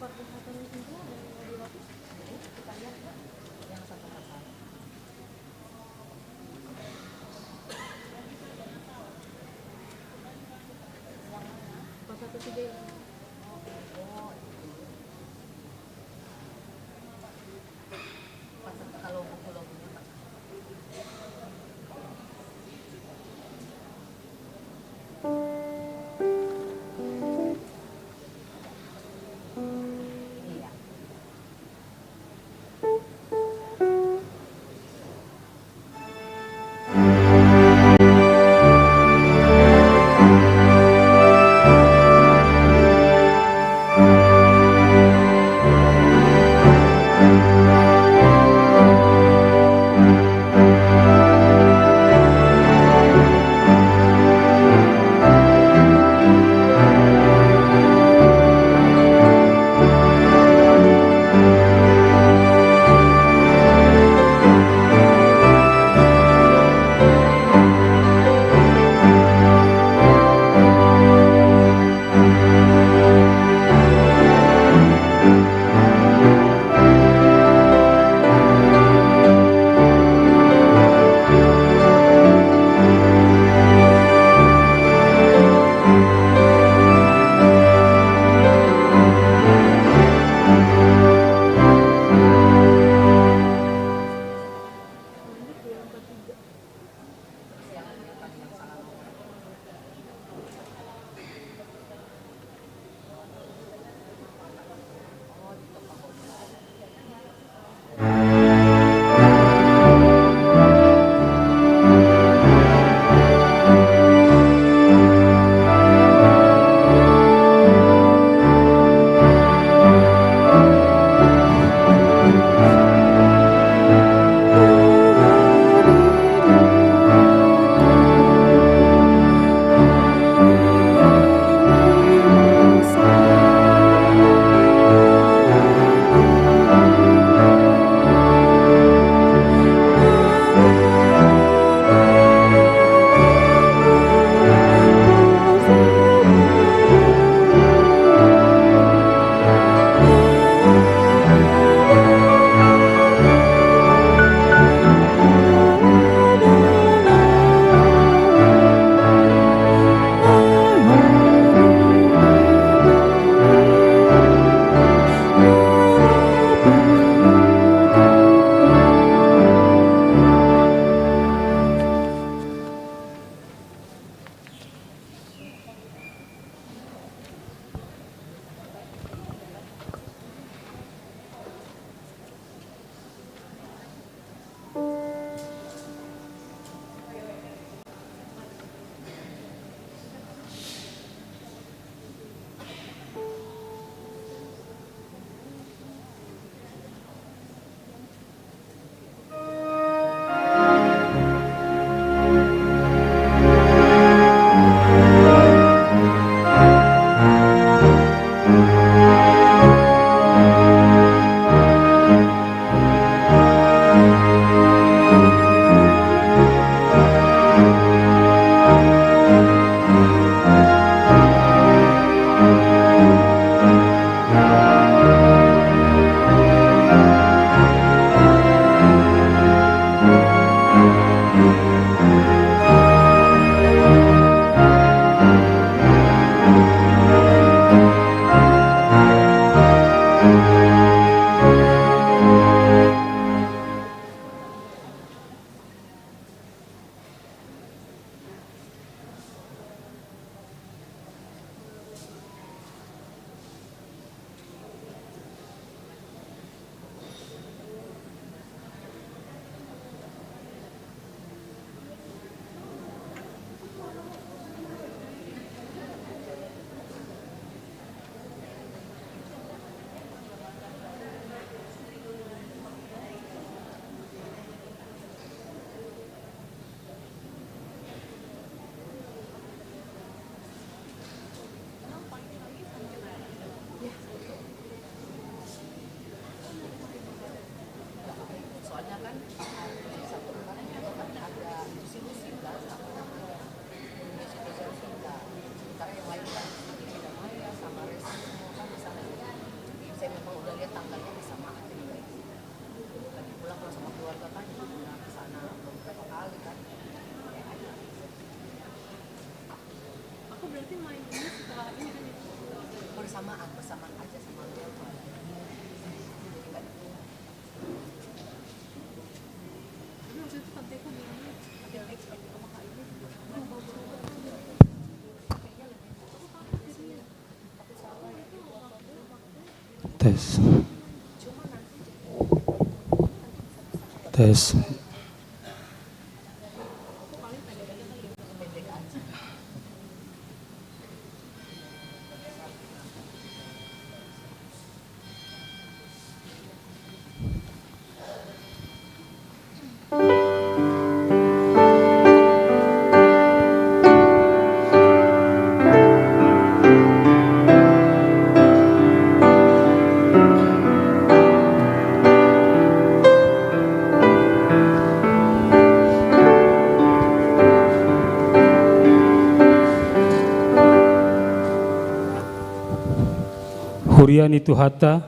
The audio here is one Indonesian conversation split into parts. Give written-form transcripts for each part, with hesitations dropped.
Kita lihat ya, yang satu persatu. Yang mana? 113 ini. Oh, kalau buku-bukunya Pak. Iya. berarti main ini suka ini kan ya? Bersamaan aja sama telepon. Tapi waktu itu tante aku bilangnya ada expect sama kak ini Tes. Hurian itu hata,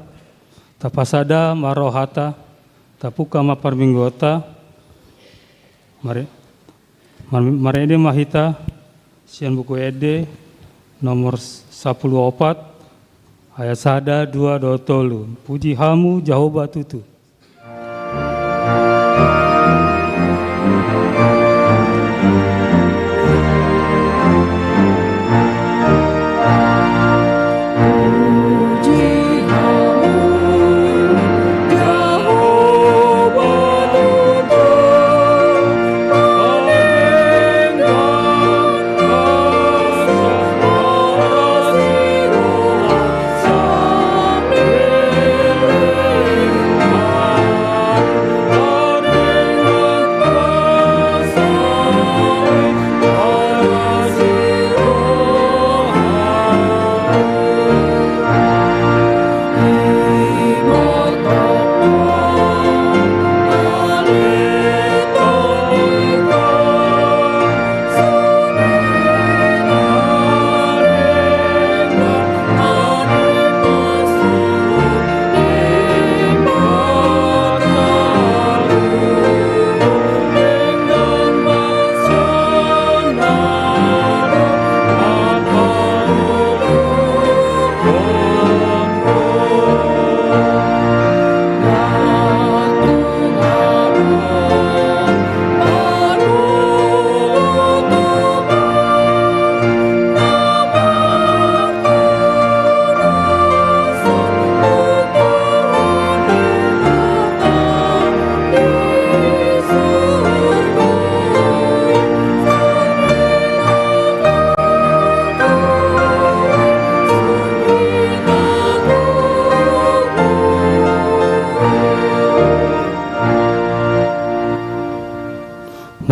tapasada marohata, tapuka maparminggota, marede mahita, sian buku ede, nomor 14, ayat sada 2 dotolu, puji hamu Jehovah tutu.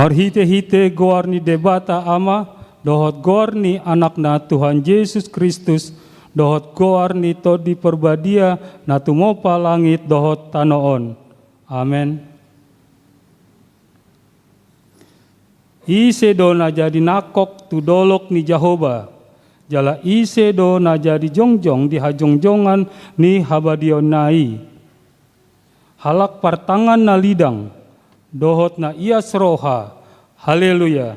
Marhite-hite goarni debata ama, dohot goarni anakna Tuhan Yesus Kristus, dohot goarni todi perbadia na tumopa langit dohot tanoon. Amen. Ise do na jadi nakok tu dolok ni Jehovah, jala ise do na jadi jongjong di hajongjongan ni habadion nai. Halak partangan na lidang, dohot na ia seroha. Haleluya.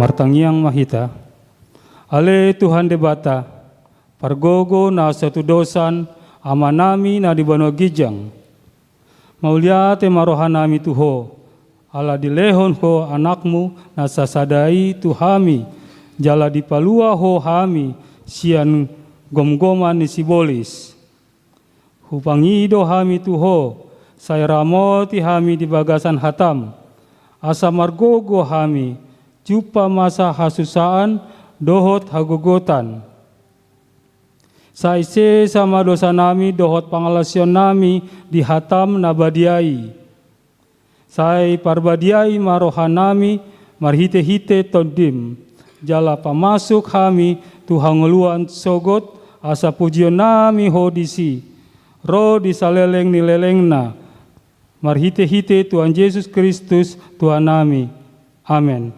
Martangiang mahita, ale Tuhan debata, pargogo na satu dosan, amanami na di bano gijang. Mauliate marohanami tuho, ala dilehon ho anakmu na sasadai tuhami, jala dipalua ho hami, sian gomgoman ni sibolis. Hupangido hami tuho, saya ramoti hami di bagasan hatam, asa margogo hami, jupa masa hasusaan, dohot hagogotan. Saise sama dosa nami dohot pangalasion nami di hatam nabadiai. Sai parbadiai marohanami marhite-hite tondim. Jala pamasuk hami tuhanguluan sogot asa pujion nami hodisi. Ro disaleleng nilelengna. Marhite-hite Tuhan Yesus Kristus Tuhan nami. Amin.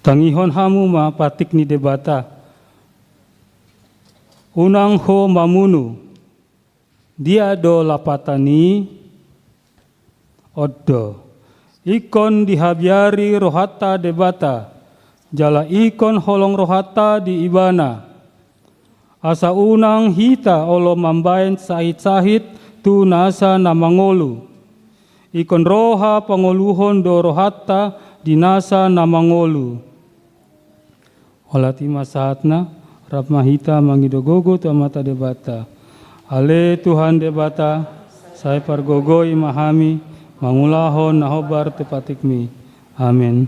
Tangihon hamu ma patik ni debata. Unang ho mamunu. Dia do lapatani. Oddo. Ikon dihabiari rohata debata. Jala ikon holong rohata di ibana. Asa unang hita olo mambayan sahit-sahit tu nasa namangolu. Ikon roha pangoluhon do rohata di nasa namangolu. Olati masahatna, rap mahita mangidogogo tu amata debata. Ale Tuhan debata, saya pargogoi mahami, mangulahon nahobar tepatikmi. Amin.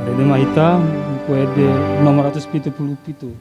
Ada mahita, kuede 577.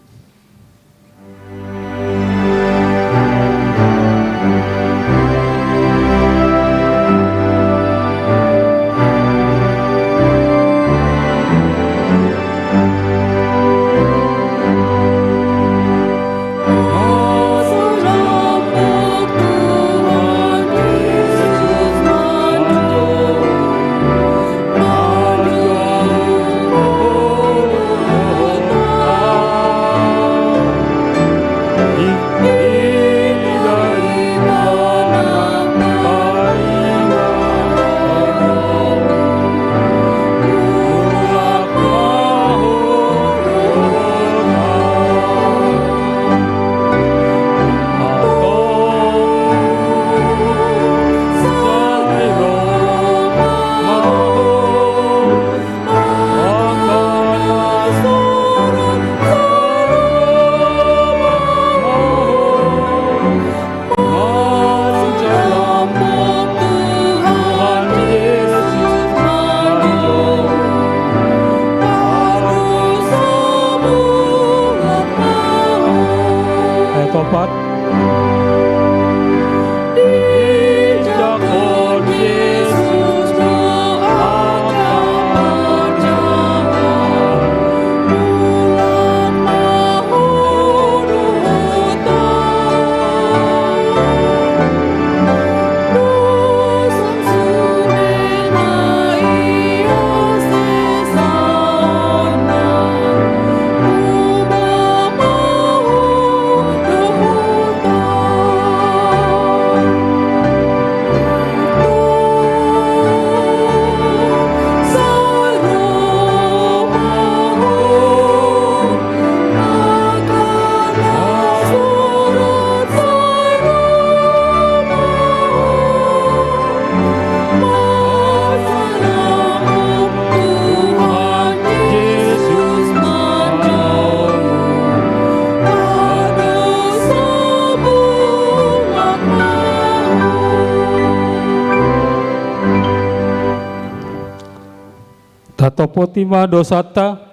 Tatopotima dosata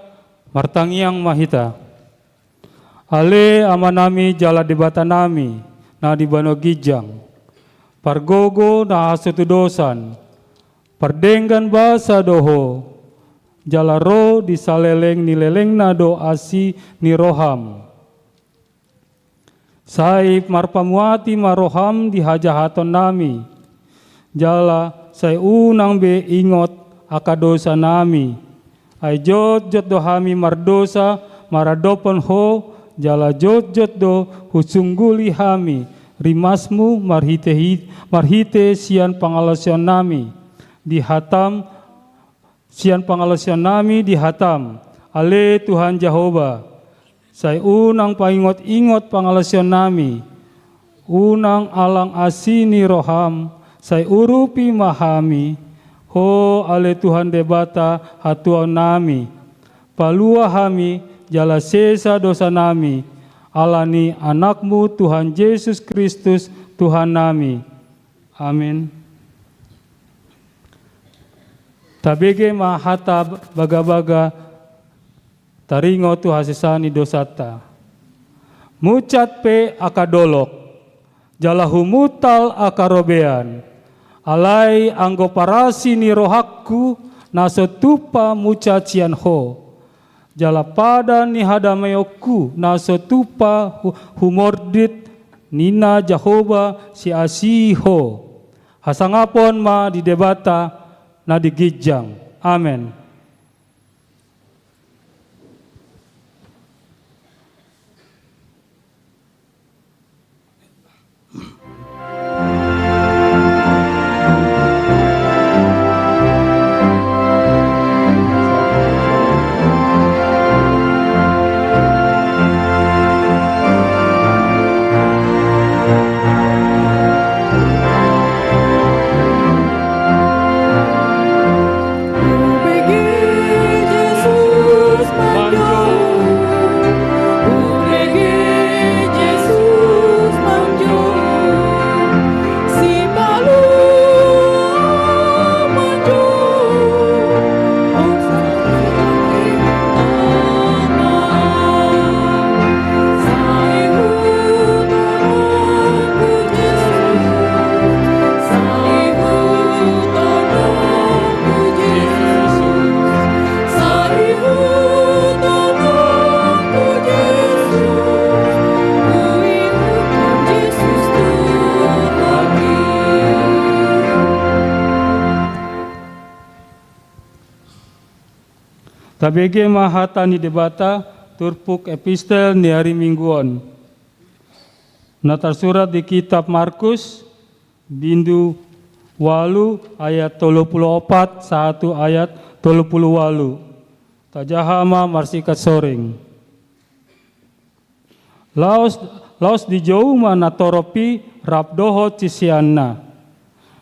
martangiang mahita. Ale amanami jala debata nami na dibano gijang. Pargogo na hasutu dosan. Pardenggan basa doho. Jala ro disaleleng nileleng na do asi ni roham. Saip marpamuati maroham di hajahaton nami. Jala say unang be ingot akadosa nami. Ay jot dohami mardosa maradopon ho jala jot do husungguli hami rimasmu marhite sian pangalasion nami dihatam sian pangalasion nami dihatam ale Tuhan Jehova sai unang paingot-ingot pangalasion nami unang alang asini roham sai urupi mahami ho ale Tuhan debata hatuan nami palua hami jala sesa dosa nami alani anakmu Tuhan Yesus Kristus Tuhan nami. Amin. Tabege mahata baga-baga taringo tu hasisani dosata. Mucat pe akadolok, jalahu mutal akarobean. Alai anggo parasi ni rohakku nasotupa mucat cian ho. Jala pada ni hadameyoku nasotupa humordit nina Jehova si asiho. Hasangapon ma di debata na digijang. Amen. Tabege mahata ni debata turpuk epistel ni hari mingguan. Natar surat di kitab Markus bindu walu ayat 34 satu ayat 38. Tajahama marsikat soring. Laos di jauh mana toropi rabdoho cisianna.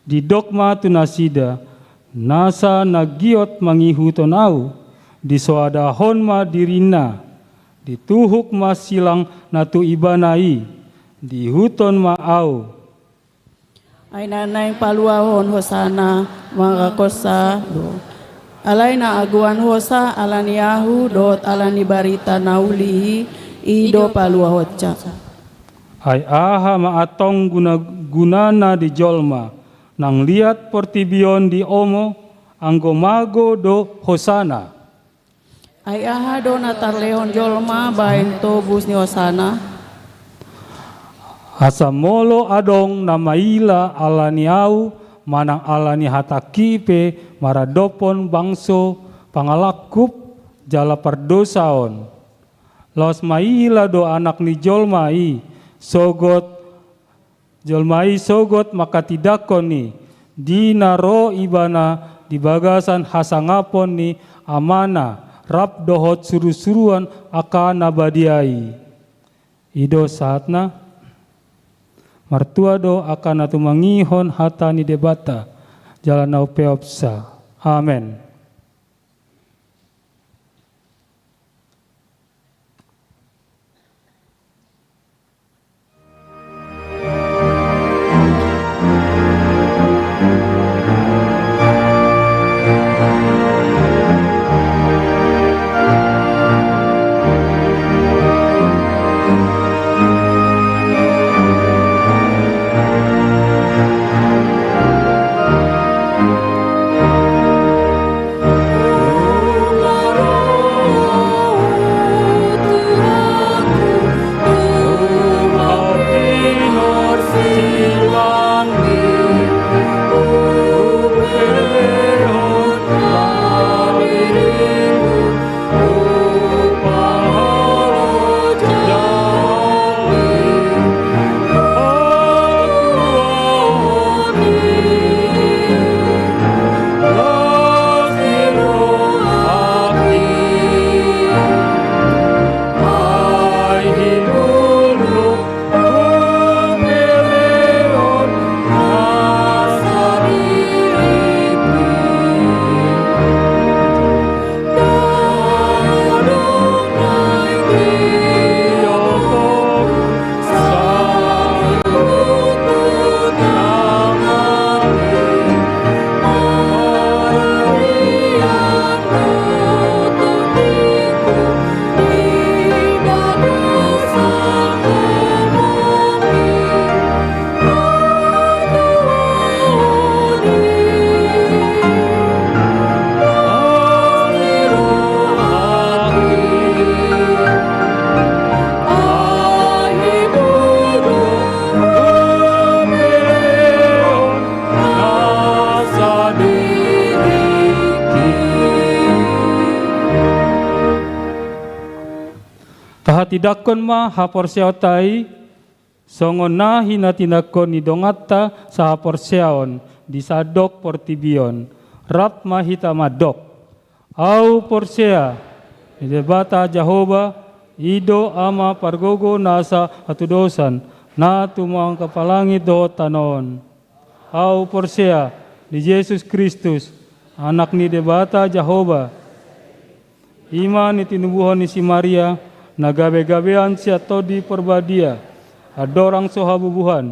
Di dogma tunasida nasa nagiot mangihuton au. Di soadahon ma dirina, dituhuk ma silang natu ibanai, di huton ma au. Ay nanay paluahon hosana mga kosa do. Alay na aguan hosa alaniyahu dot alani barita naulihi ido paluahotca. Ay aha maatong gunana di jolma, nang liat portibion di omo, anggo mago do hosana. Ay aha do natarlehon jolma bain tobus ni hosana. Asamolo adong namaila alaniau manang alani hatakipe maradopon bangso pangalakup jala perdosaon. Los maila do anak ni jolmai sogot jolmai sogot maka tidakon ni dinaro ibana di bagasan hasangapon ni amana rap dohot suru-suruan akan nabadiai. Ido saatna martua do akan atu mangihon hata ni debata jalan au peopsa. Amen. Tahatidakon ma haporseotai songon na hinatinakon ni dongata sa haporseon di sadok portibion rap mahita madok au porsea ni debata Jehovah ido ama pargogo nasa atudosan na tumang kapalangit do tanon au porsea di Yesus Kristus anak ni debata Jehovah iman ni tinubuhan ni si Maria nagabe-gabean siya todi perbadia adorang sohabubuhan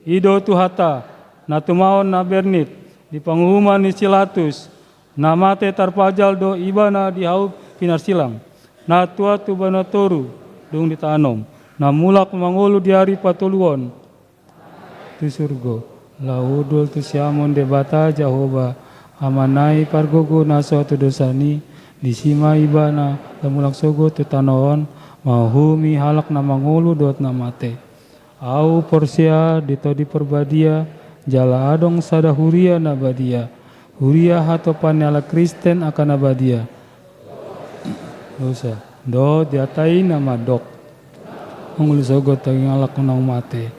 ido tuhata na tumaon na bernit di panghuman ni Silatus na mate tarpajal do ibana di hau pinarsilang na tua tu banatoru dong ditanom na mulak mangulu di hari patuluon tu surgo laudul tu siamon debata Jehovah amanai pargogo naso tu dosani di sima ibana lamulak sogo tu tanoon mahumi halak na mangulu dot na mate au porsia dito di perbadia jala adong sada huria na badia huria hatopan ala Kristen akan abadia dosa do diatai nama dok hongul sogo taging alak nang mate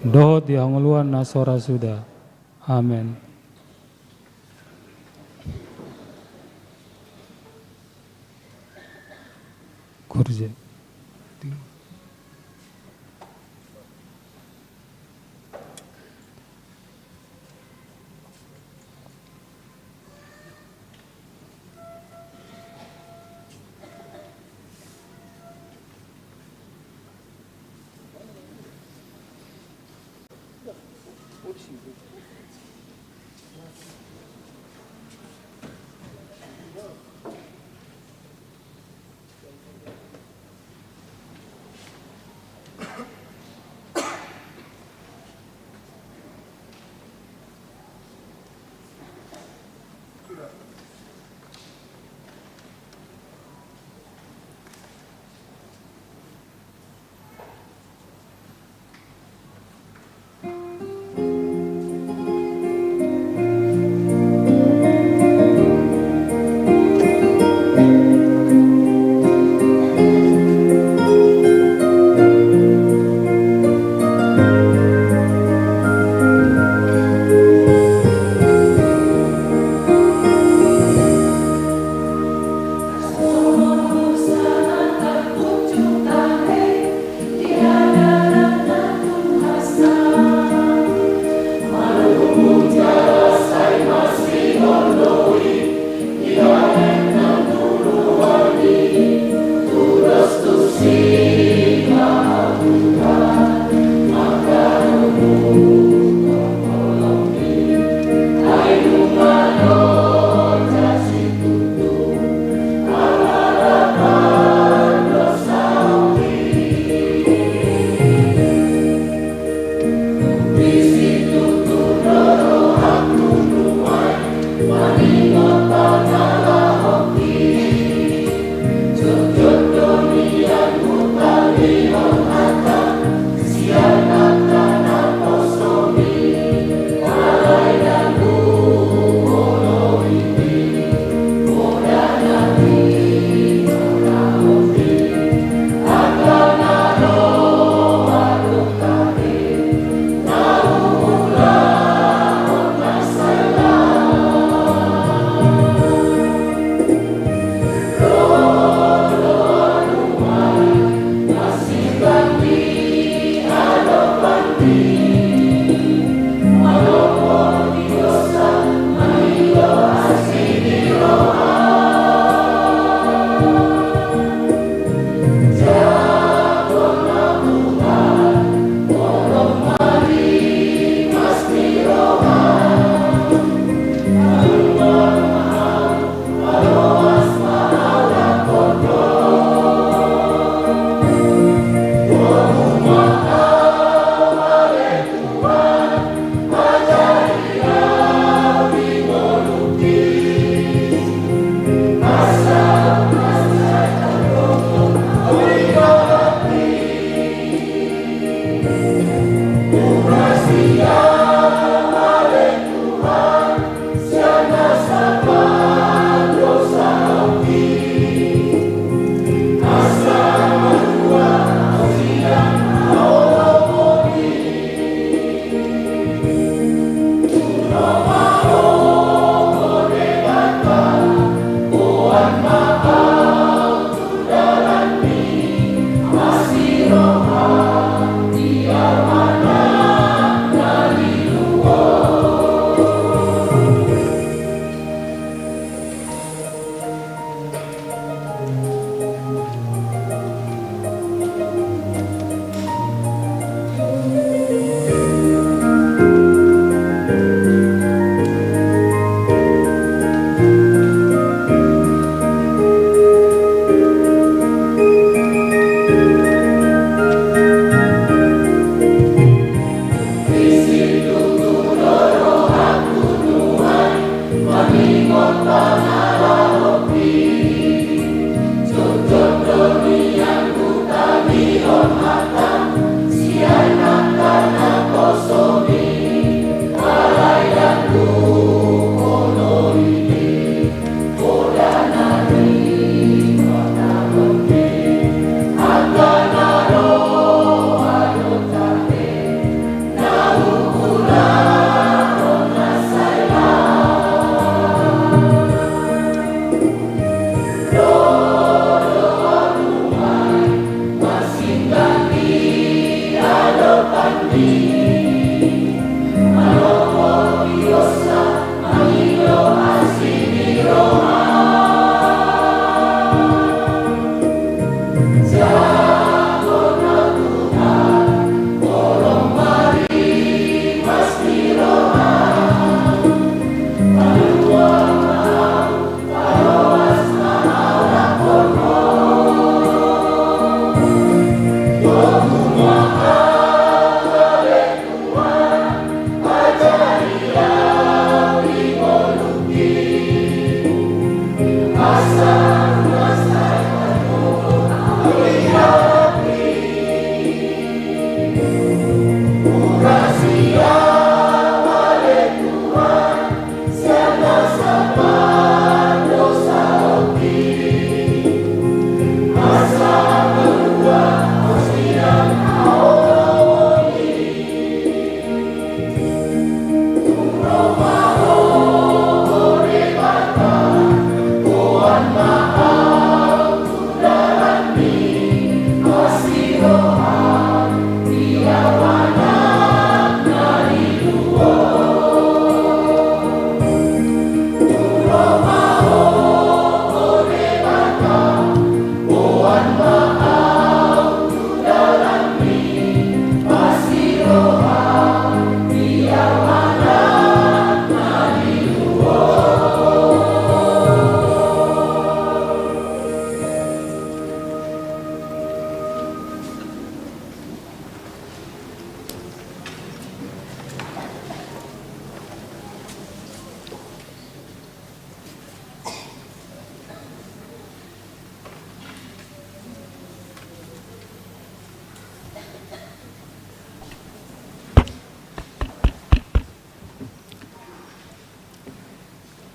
do di honguluan nasora sudah amen. Kurje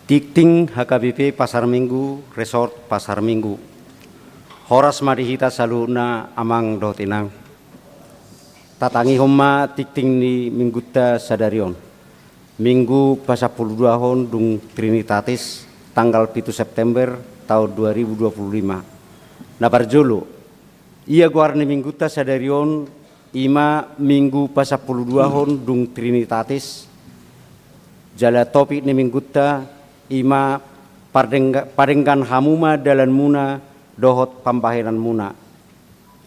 Tikting HKBP Pasar Minggu, Resort Pasar Minggu. Horas marihita saluna amang dotinang. Tatangi homa tikting ni mingguta sadarion. Minggu pasapuluh hon dung Trinitatis tanggal 7 September tahun 2025. Nabarjolo, ia guarne mingguta sadarion ima minggu pasapuluh hon dung Trinitatis. Jala topik ni mingguta ima parenggan hamuma dalan muna dohot pambaheran muna.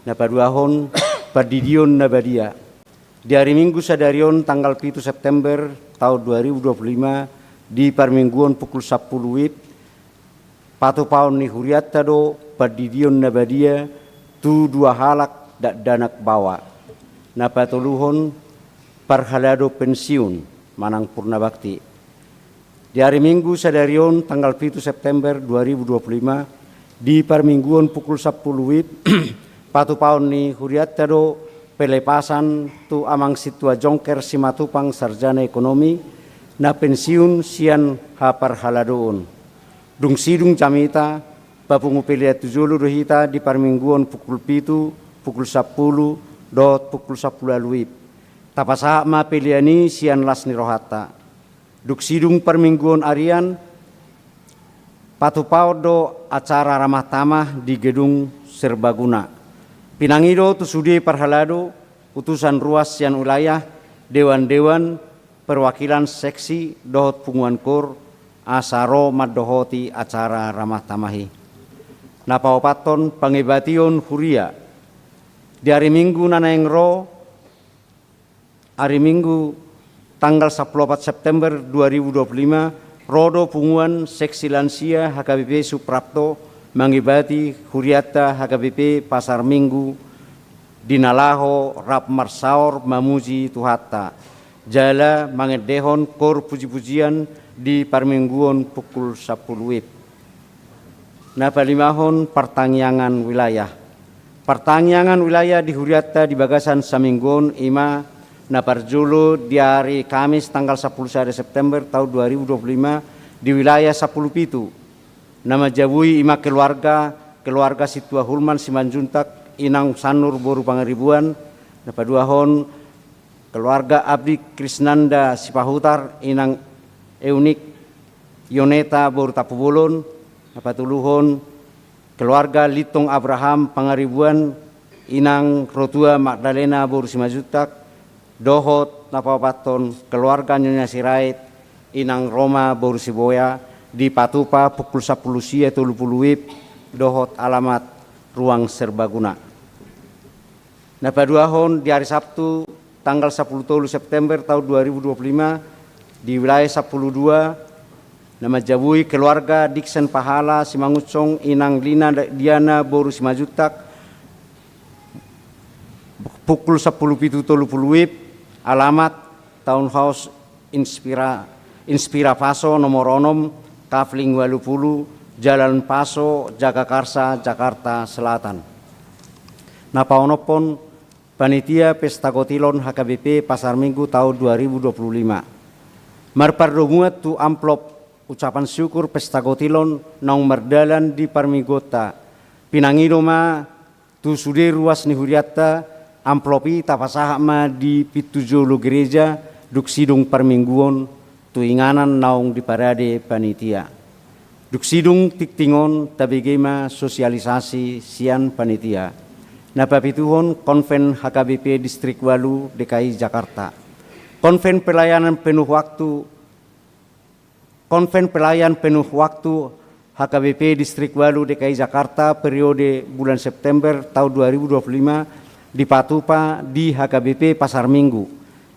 Napaduahon padidion nabadia. Di hari Minggu sadarion tanggal 7 September tahun 2025 di parmingguan pukul 10 WIB patu paun ni huriatta do padidion nabadia tu dua halak dak danak bawa. Napatuluhon parhalado pensiun manang purna bakti. Di hari Minggu sadarion tanggal 7 September 2025 di parmingguan pukul 10 WIB patu paun ni huriatta do pelepasan tu amang situa jongker simatupang sarjana ekonomi na pensiun sian hapar haladoon. Dung sidung camita papungu pelia tujulu rohita di parmingguan pukul 7, pukul 10, dot pukul 10 WIB. Tapasa ma peliani sian lasni rohata. Duk sidung permingguan arian patupau do acara ramah tamah di gedung serbaguna. Pinangido tu sudi parhalado utusan ruas sian wilayah dewan-dewan perwakilan seksi dohot punguan kor asaro madohoti acara ramah tamahi. Napaopaton pangibation huria di hari Minggu nanaengro hari Minggu tanggal 14 September 2025 rodo punguan seksi lansia HKBP Suprapto mangibati huriata HKBP Pasar Minggu dinalaho rap marsaor mamuji tuhata jala mangedehon kor puji-pujian di parmingguan pukul 10 WIB. Napalimahon pertangyangan wilayah. Pertangyangan wilayah di huriata di bagasan saminggon ima naparjulu di hari Kamis tanggal 10 September tahun 2025 di wilayah 10 Pitu. Nama jabui ima keluarga Situa Hulman Simanjuntak inang sanur boru pangaribuan. Napaduahon keluarga Abdi Krisnanda Sipahutar inang Eunik Yoneta boru Tapubulon. Napatuluhon keluarga Litong Abraham Pangaribuan inang Rotua Magdalena boru Simanjuntak. Dohot napapaton keluarga Nyonya Sirait inang Roma Borusiboya di Patupa pukul 10 sia 30 WIB dohot alamat ruang serbaguna. Napaduahon di hari Sabtu tanggal 10 September tahun 2025 di wilayah 12 nama jabui keluarga Diksen Pahala Simangucong inang Lina Diana Borusimajutak pukul 10.30 WIB alamat Townhouse Inspira Paso nomor 6 Kafling 80 Jalan Paso Jagakarsa Jakarta Selatan. Napaonopon panitia pesta kotilon HKBP Pasar Minggu tahun 2025. Marpardomuat tu amplop ucapan syukur pesta kotilon nong merdalan di parmigota. Pinangidoma tu sudir ruas nihuriata amplopi tapasahama di pitujolo gereja duk sidung parmingguon tu inganan naung di parade panitia. Duk sidung tiktingon tabegema sosialisasi sian panitia. Napapituhon konven HKBP Distrik Walu DKI Jakarta. Konven pelayan penuh waktu HKBP Distrik Walu DKI Jakarta periode bulan September tahun 2025 di Patupa di HKBP Pasar Minggu.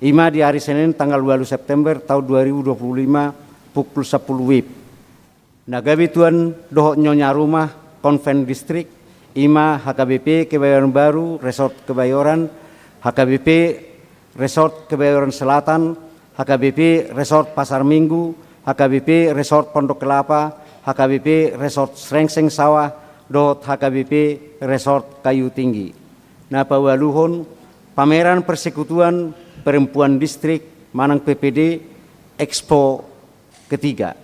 Ima di hari Senin tanggal 2 September tahun 2025 pukul 10 WIB. Nagabituan dohot nyonya rumah konven distrik ima HKBP Kebayoran Baru Resort Kebayoran, HKBP Resort Kebayoran Selatan, HKBP Resort Pasar Minggu, HKBP Resort Pondok Kelapa, HKBP Resort Srengseng Sawah, dohot HKBP Resort Kayu Tinggi. Napawaluhon pameran persekutuan perempuan distrik Manang PPD Expo ketiga.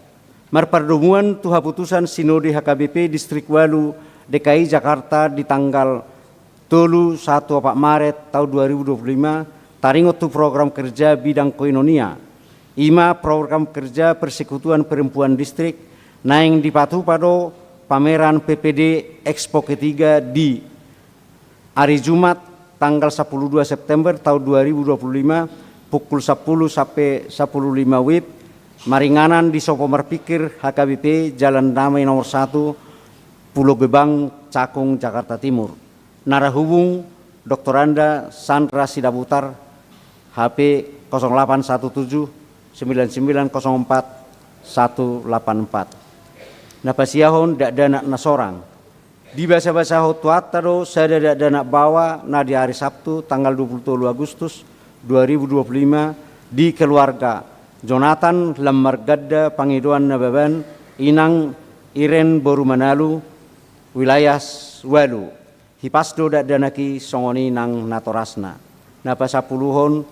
Marpertemuan tu haputusan Sinode HKBP Distrik Walu DKI Jakarta di tanggal 1 Maret tahun 2025 taringot tu program kerja bidang koinonia. Ima program kerja Persekutuan Perempuan Distrik naing dipatu pada pameran PPD Expo ketiga di hari Jumat tanggal 12 September tahun 2025 pukul 10 sampai 10.05 WIB maringanan di Sopo Merpikir HKBP Jalan Damai nomor 1 Pulau Gebang Cakung Jakarta Timur. Narahubung Dr. Anda Sandra Sidaputar HP 0817 9904 184. Napasiyahon dak danak nasorang. Di bahasa-bahasa Hotuataro saya dak danak bawa na di hari Sabtu tanggal 23 Agustus 2025 di keluarga Jonathan Lamargadda Pangidoan Nababan Inang Iren Boru Manalu wilayah Walu. Hipasdo dak danaki songoni nang natorasna. Napasapuluhon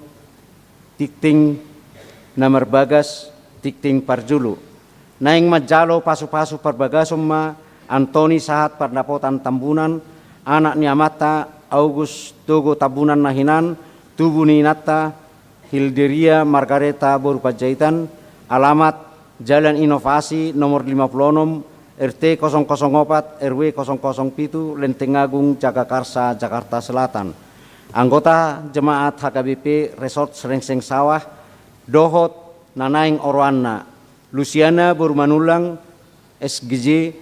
tikting Namar Bagas tikting Parjulu. Naing majalo pasu-pasu Parbagasum ma Antoni Sahat Pardapotan Tambunan anak Niamata August Togo Tabunan Nahinan Tubuni Nata Hilderia Margareta Boru Pajaitan alamat Jalan Inovasi nomor 56 RT 004 RW 007 Lenteng Agung Jagakarsa Jakarta Selatan. Anggota Jemaat HKBP Resort Serengseng Sawah Dohot Nanaing Orwana Luciana Boru Manulang SGJ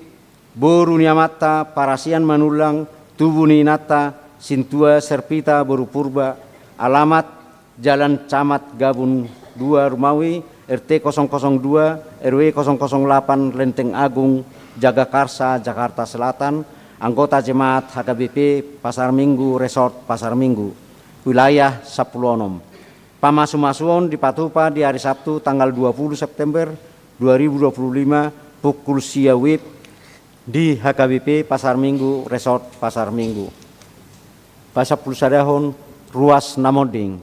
Boru Niamata Parasian Manulang Tubuni Nata Sintua Serpita Boru Purba alamat Jalan Camat Gabun 2 Rumawi RT 002 RW 008 Lenteng Agung Jagakarsa Jakarta Selatan. Anggota Jemaat HKBP Pasar Minggu Resort Pasar Minggu wilayah Sapuluonom. Pamasu-masuon di Patupa di hari Sabtu tanggal 20 September 2025 pukul sia WIB di HKBP Pasar Minggu Resort Pasar Minggu. Pasar Pulsadahon Ruas Namoding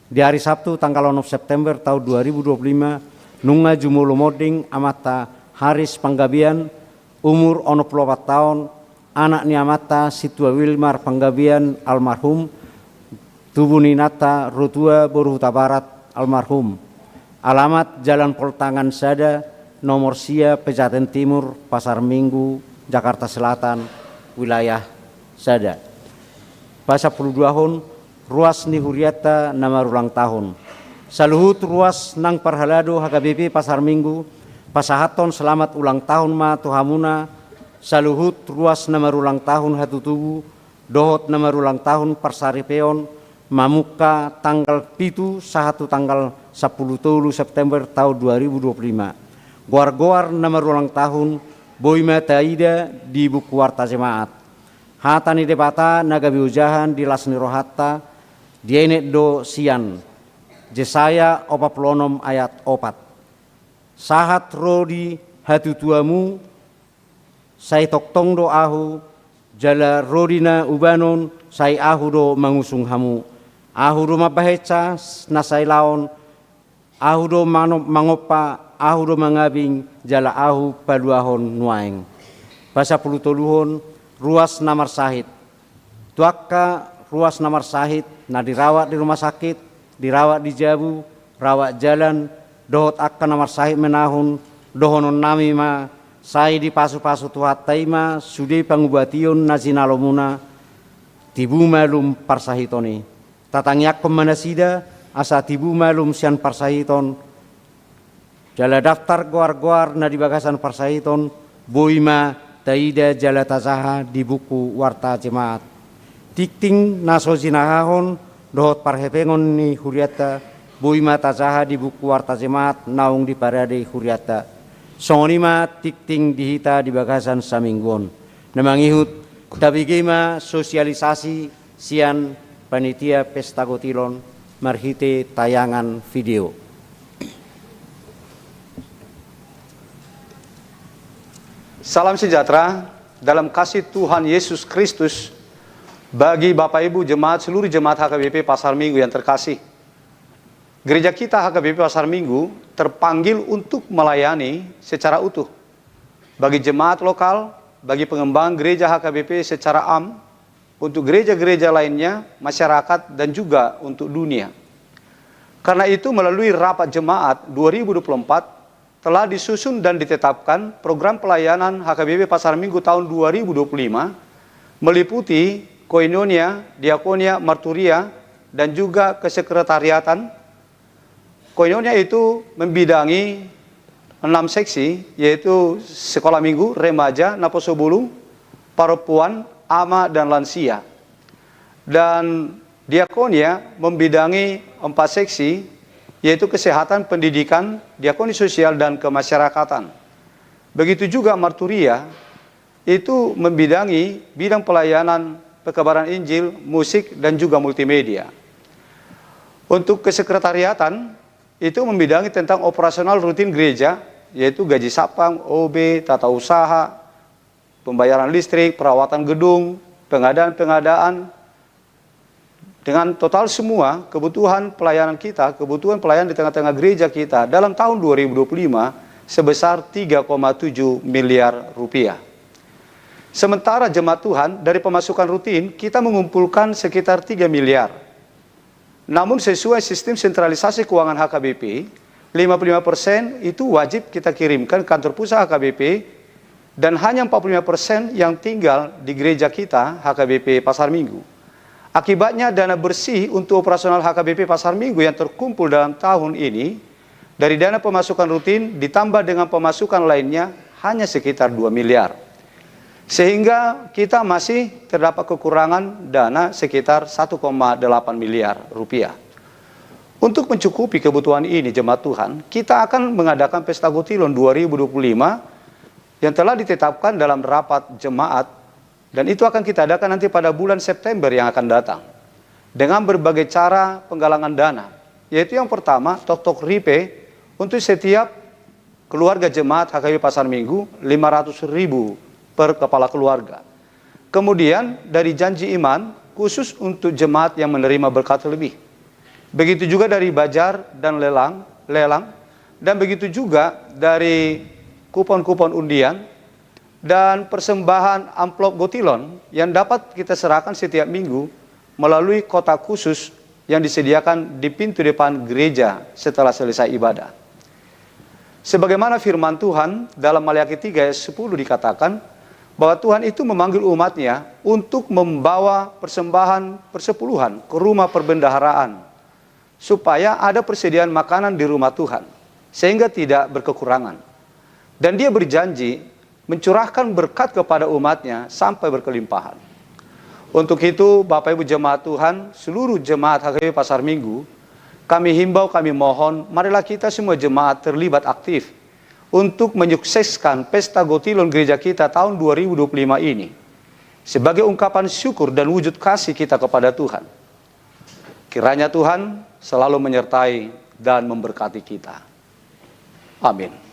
di hari Sabtu tanggal 6 September tahun 2025 nunga jumulo moding amata Haris Panggabian umur 64 tahun anak Niamata Situa Wilmar Panggabian almarhum Tubuni Nata Rutua Boru Huta Barat almarhum. Alamat Jalan Poltangan Sada nomor sia Pejaten Timur Pasar Minggu Jakarta Selatan wilayah Sada. Pasar 22 Ruas Nihuriata nama ulang tahun. Saluhut ruas nang Parhalado HKBP Pasar Minggu Pasahaton selamat ulang tahun ma Tuhamuna. Saluhut ruas nama ulang tahun Hatutubu Dohot nama ulang tahun Parsaripeon Mamuka tanggal pitu sahatu tanggal 10 September tahun 2025. Goar-goar nama ulang tahun Boima Taida di buku Warta Jemaat. Hatani depata nagabi ujahan di Lasni Rohatta dienet do sian. Jesaya 46 ayat 4. Sahat rodi hatu tuamu sai toktong do ahu jala rodina ubanon sai ahu do mangusung hamu. Ahu do mabaheca nasai laon ahu do mangopa ahu do mangabing jala ahu paduahon nuaeng. Pasal pulutoluhon ruas namar sahid. Tuaka ruas namar sahid na dirawat di rumah sakit, dirawat di Jabu, rawat jalan, dohot akka namar sahid menahun, dohonon nami ma sai di pasu-pasu tuhat taima sudi pangubation nazinalomuna tibu malum parsahitoni. Tatangyak kemanasida asa tibu malum sian parsahiton. Jala daftar goar-goar na di bagasan parsahiton boima taida jala tazaha di buku Warta Jemaat. Tikting naso zinahahon dohot parhepengon ni huriata boima tazaha di buku Warta Jemaat naung di parade huriata. Songonima tikting dihita di bagasan saminggon. Namangihut tabigema sosialisasi sian panitia pesta gotilon marhite tayangan video. Salam sejahtera dalam kasih Tuhan Yesus Kristus bagi Bapak Ibu jemaat seluruh jemaat HKBP Pasar Minggu yang terkasih. gereja kita HKBP Pasar Minggu terpanggil untuk melayani secara utuh bagi jemaat lokal, bagi pengembang gereja HKBP secara am, untuk gereja-gereja lainnya, masyarakat, dan juga untuk dunia. Karena itu melalui rapat jemaat 2024 telah disusun dan ditetapkan program pelayanan HKBP Pasar Minggu tahun 2025 meliputi koinonia, diakonia, marturia, dan juga kesekretariatan. Koinonia itu membidangi 6 seksi, yaitu sekolah minggu, remaja, naposobulu, perempuan, ama, dan lansia. Dan diakonia membidangi 4 seksi, yaitu kesehatan, pendidikan, diakoni sosial, dan kemasyarakatan. Begitu juga marturia, itu membidangi bidang pelayanan pekabaran Injil, musik, dan juga multimedia. Untuk kesekretariatan, itu membidangi tentang operasional rutin gereja, yaitu gaji sapam, OB, tata usaha, pembayaran listrik, perawatan gedung, pengadaan-pengadaan, dengan total semua kebutuhan pelayanan kita, kebutuhan pelayanan di tengah-tengah gereja kita dalam tahun 2025 sebesar 3,7 miliar rupiah. Sementara jemaat Tuhan dari pemasukan rutin kita mengumpulkan sekitar 3 miliar. Namun sesuai sistem sentralisasi keuangan HKBP, 55% itu wajib kita kirimkan ke kantor pusat HKBP dan hanya 45% yang tinggal di gereja kita HKBP Pasar Minggu. Akibatnya dana bersih untuk operasional HKBP Pasar Minggu yang terkumpul dalam tahun ini dari dana pemasukan rutin ditambah dengan pemasukan lainnya hanya sekitar 2 miliar. Sehingga kita masih terdapat kekurangan dana sekitar 1,8 miliar rupiah. Untuk mencukupi kebutuhan ini jemaat Tuhan, kita akan mengadakan Pesta Gotilon 2025 yang telah ditetapkan dalam rapat jemaat. Dan itu akan kita adakan nanti pada bulan September yang akan datang. Dengan berbagai cara penggalangan dana. Yaitu yang pertama, tok-tok ripe untuk setiap keluarga jemaat HKBP Pasar Minggu 500.000 per kepala keluarga. Kemudian dari janji iman khusus untuk jemaat yang menerima berkat lebih. Begitu juga dari bajar dan lelang. Dan begitu juga dari kupon-kupon undian. Dan persembahan amplop Gotilon yang dapat kita serahkan setiap minggu melalui kotak khusus yang disediakan di pintu depan gereja setelah selesai ibadah. Sebagaimana firman Tuhan dalam Maliaki 3 ayat 10 dikatakan bahwa Tuhan itu memanggil umatnya untuk membawa persembahan persepuluhan ke rumah perbendaharaan supaya ada persediaan makanan di rumah Tuhan sehingga tidak berkekurangan. Dan dia berjanji mencurahkan berkat kepada umatnya sampai berkelimpahan. Untuk itu, Bapak Ibu jemaat Tuhan, seluruh jemaat HKBP Pasar Minggu, kami himbau, kami mohon, marilah kita semua jemaat terlibat aktif untuk menyukseskan Pesta Gotilon gereja kita tahun 2025 ini sebagai ungkapan syukur dan wujud kasih kita kepada Tuhan. Kiranya Tuhan selalu menyertai dan memberkati kita. Amin.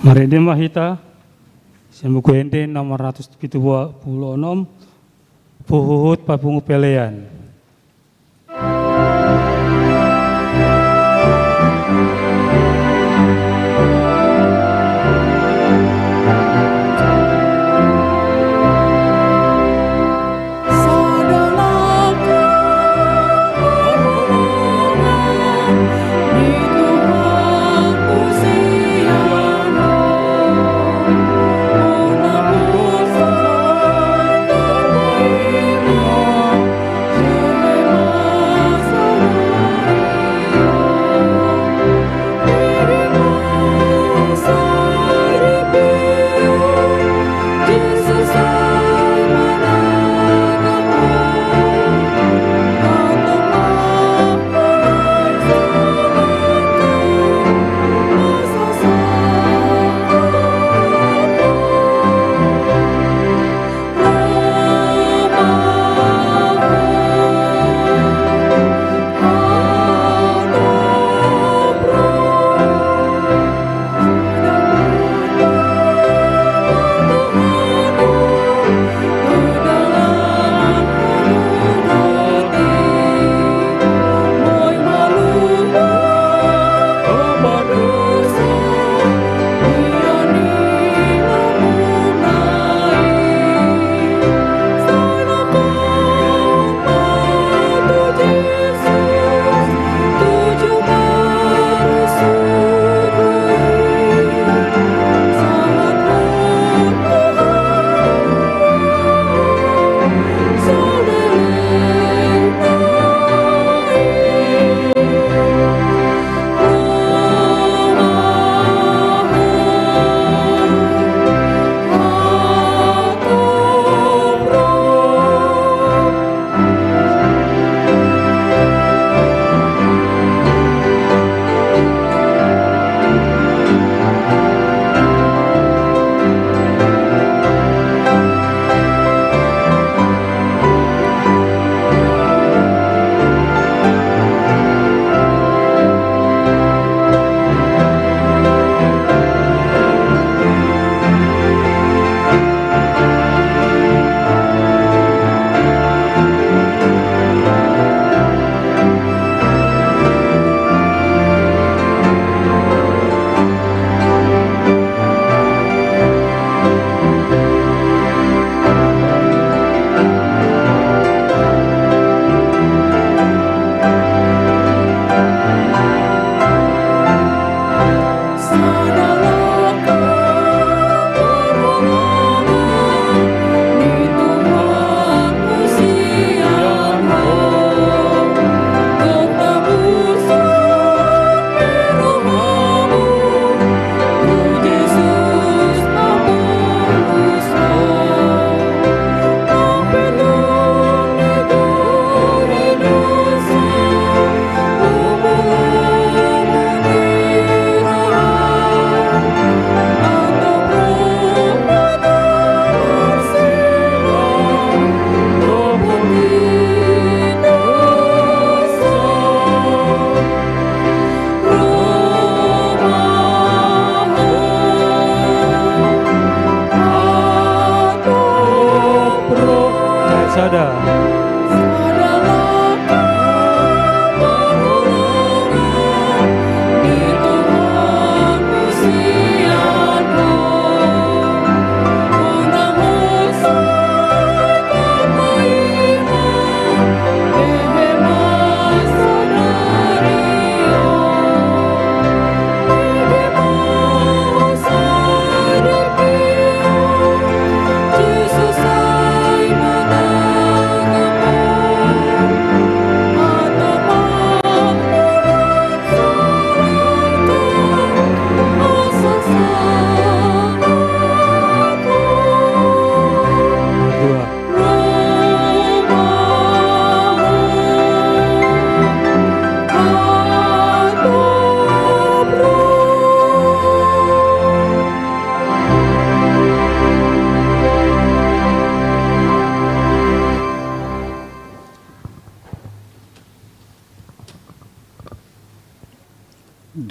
Marede mahita sembuku ende 676 puhut papungu pelean.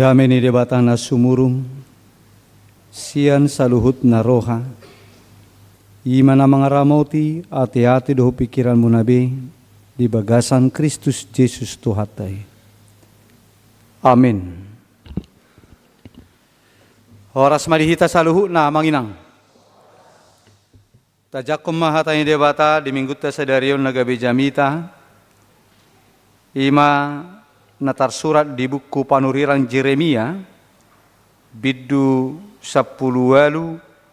Dameni debatana sumurum, sian saluhut na roha. Ima na mga ramoti, ati-ati doho pikiran mo nabi, di bagasan Kristus Jesus Tuhatay. Amen. Horas marihita saluhut na manginang. Tajak kumahatay debata di minggu ta sadarion nagabi jamita. Ima natarsurat di buku panuriran Jeremia biddu 10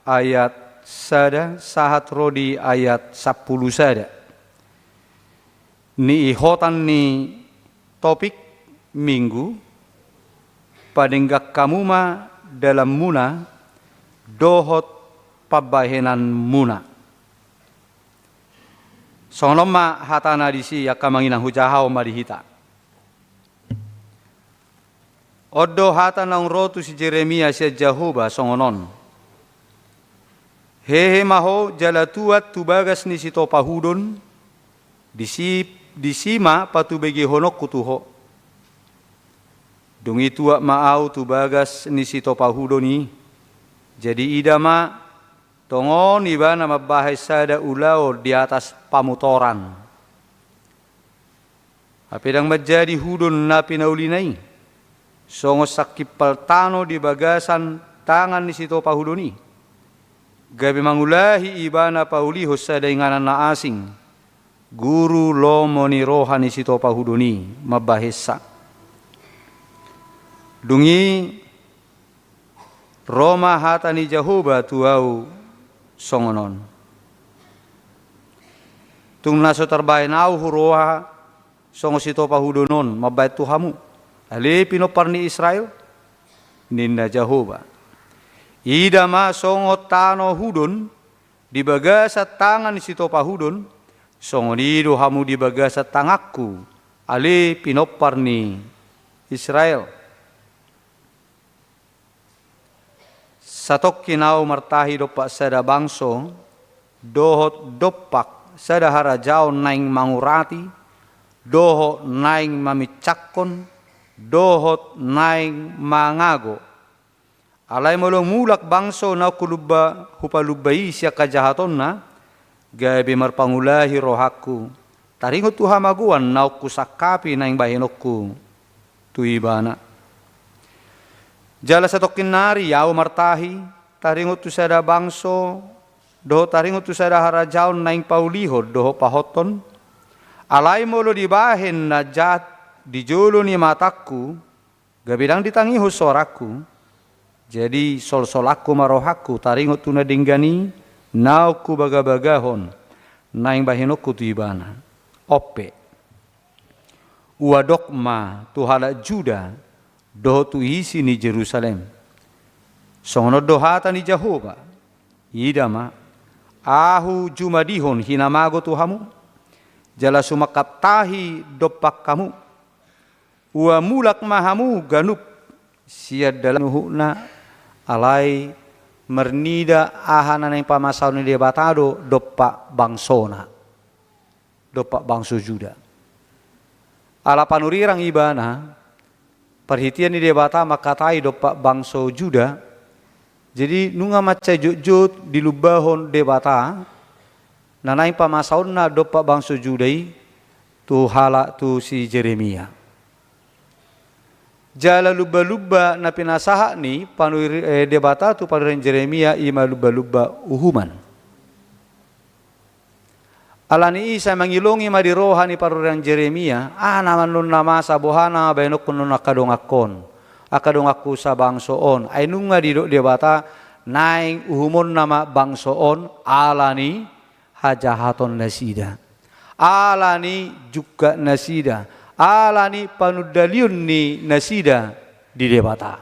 ayat sada sahat rodi ayat 10 sada. Ni ihotan ni topik minggu padenggak kamuma dalam muna dohot pabahenan muna. Sonoma hatana disi yakamanginang hujahau marihita. Odo hatana rotu si Jeremia si Jahoba songonon. Hehe maho jalatuat tubagas ni si topahudon disima patubegi honok kutuho. Dungi tuak maau tubagas ni si topahudoni. Jadi idama tongon iba nama bahasa sada ulao di atas pamutoran. Apedang menjadi hudun napi naulinai. Songo sakip paltano di bagasan tangan ni sito pahudoni. Gabi mangulahi ibana pauli hosada inganan na asing. Guru lomo ni rohani sito pahudoni mabahesa. Dungi Roma hatani Jahoba tuau songonon. Tung naso terbaik nau huroha songo sito pahudonon mabait tuhamu. Ale pinoparni Israel ninda Jahoba. Ida ma songo tano hudon di bagasa tangan sito pahudon songo nido hamu di bagasa tangakku. Ale pinoparni Israel. Satok kinau martahi dopak sada bangso dohot dopak sada harajao naing mangurati dohot naing mamicakon dohot naing mangago alai molong mulak bangso na kulubba hupalubai siya kajahaton na gabi marpangulahi rohaku taringot tu hamaguan na kusakapi naing bahinokku tuibana. Jala sa tokinari yaw martahi taringot tu sada bangso doho taringot tu sada harajaon naing paulihod doho pahoton alai molo dibahen na jat dijolo ni mataku gabidang ditangiho soraku jadi sol-solaku marohaku taringot tu na dinggani nau ku bagabagahon naing bahinokku tu ibana ope uadokma tu halak Juda doho tu isi ni Jerusalem. Songono dohata ni Jahoba. Idama ahu jumadihon hinamago tuhamu. Jala sumakap tahi dopak kamu. Ua mulak mahamu ganup. Siad dalam hukna alai mernida ahanan yang pamasau ni debatado dopak bangsona. Dopak bangso Juda. Ala panurirang ibana perhitian di debata makatai dopak bangso Juda. Jadi nunga maca jut di lubahon debata. Nanai pamasaun na dopak bangso Judai tu halak tu si Jeremia. Jala lubba-lubba na pinasaha ni panuir debata tu panurin Jeremia ima lubba-lubba uhuman. Alani isa mangilongi madiroha ni paruran Jeremia, naman nun nama sabuhana bainok nun akadongakon, akadongaku sa bangsoon, ay nunga di debata naing uhumon nama bangsoon, alani hajahaton nasida, alani juga nasida, alani panudaliun ni nasida di debata.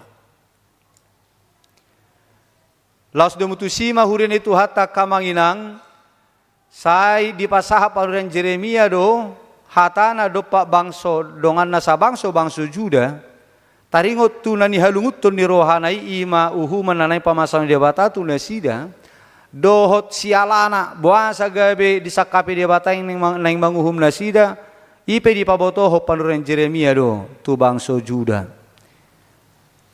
Laos demutusima hurin itu hatta kamanginang, sai di pasaha paruran Jeremia do hatana dopak bangso dongan nasa bangso Juda taringot tu nani halungut tu ni rohanai ima uhuman nanai pamasan debata tu nasida dohot sialana buasa gabe disakapi debata yang naing manguhum nasida ipe di pabotoho paruran Jeremia do tu bangso Juda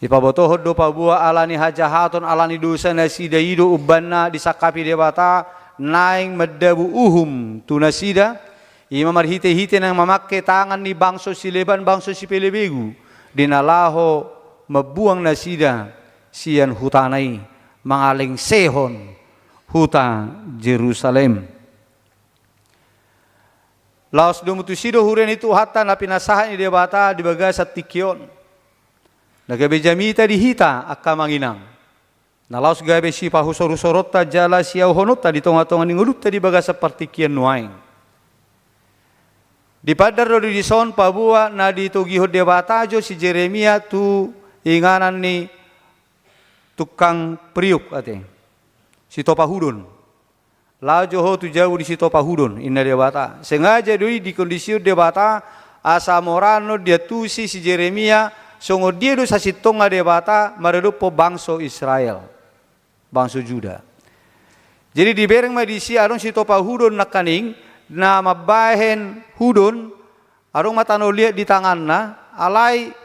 Ipabotohod do pabua alani hajahaton alani dosa nasida ido ubanna disakapi debata naing meddabu tunasida ima marhite-hite nang mamakke tangan ni bangso sileban bangso si pelebegu dinalaho mabuang nasida sian hutanai mangaling sehon huta Jerusalem. Laos dumutusido huren itu hatta na pinasahan ni debata di baga sa tikyon. Nagabe jamita dihita akka manginang. Nalaos gabe si pahusorusorota jala siau honota di tonga-tonga ningulutta di baga sa partikian nuaing. Di padar do di son pabua na ditugihod debata jo si Jeremia tu inganan ni tukang priuk ate. Si topahudon. Lao joho tu jauh di si topahudon inna debata. Sengaja doi di kondisi debata asa morano dia tusi si Jeremia songo dia do sa sitonga debata maredupo bangso Israel. Bangso Juda. Jadi di bereng madisi arong si topahudon nakaning na mabahen hudon arong matano liat di tangan na alai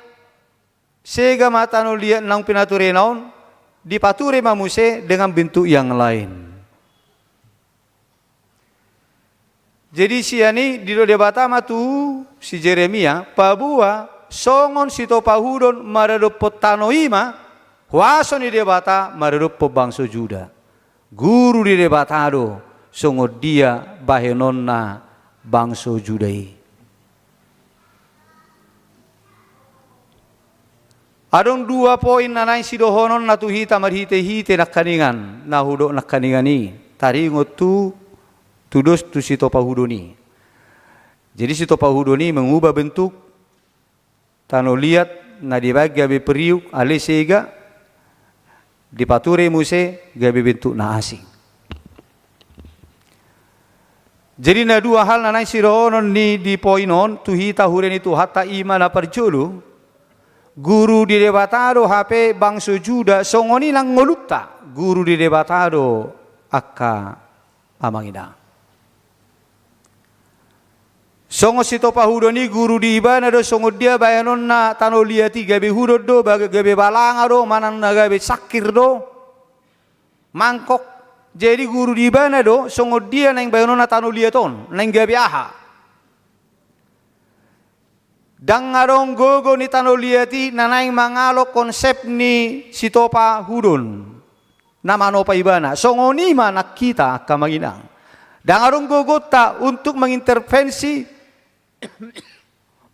sega matano liat nang pinaturenaon dipature mamuse dengan bentuk yang lain. Jadi siani di debata matu si Jeremia pabua songon si topahudon maradupo tanoima huaso ni debata maradupo bangso Juda. Guru di debatado songo dia bahenonna bangso Judai. Adong dua poin nanay sidohonon na tuhita marhite-hite nakaningan na hudo nakaningani taringot tu tudos tu si topahudoni. Jadi si topahudoni mengubah bentuk tano liat na dibagi gabe periuk ale sega dipature muse gabe bentuk na asing. Jadi na dua hal na nang sironon ni di poinon tuhita huren itu hatta ima na perjulu guru di debatado HP bangso Juda songoni lang ngolutta guru di debatado akka amangina. Songo si topahudoni guru di ibana do songo dia bayanon na tano liati gabe hudod do gabe balanga do manang na gabe sakir do mangkok. Jadi guru di ibana do songo dia nang bayanon na tano liaton nang gabe aha. Dang ngarong gogo ni tano liati nanaing mangalo konsep ni si topahudon namano pa ibana songo nima nakita kamanginang. Dang ngarong gogo ta untuk mengintervensi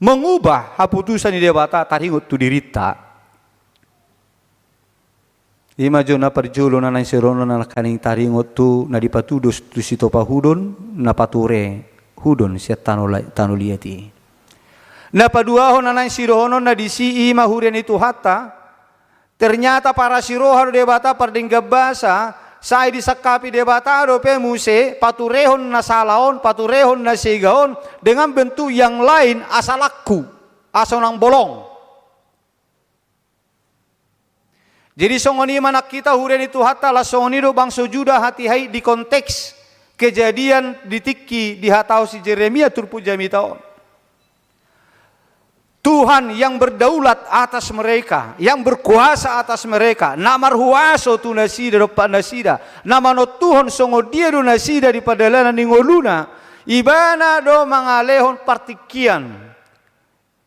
mengubah haputusan di debata taringot tu dirita. Ima jo na perjulo na nang serono na kaning taringot tu na dipatudos tu si topahudon na pature hudon siya tano liati. Na paduahon na nang sirohonon na disi ima huren itu hatta ternyata para sirohar debata pardingga basa sai disakapi debatado pe muse paturehon na salaon paturehon na sigaon dengan bentuk yang lain asalaku asonang bolong. Jadi songoni manak kita huren itu hatta la songoni do bangso Juda hati hai di konteks kejadian ditiki di hatau si Jeremia turpu jamitaon. Tuhan yang berdaulat atas mereka, yang berkuasa atas mereka. Namar huaso tu nasida do nasida. Namano Tuhan songo dia do nasida di padalana ningoluna. Ibana do mangalehon partikian.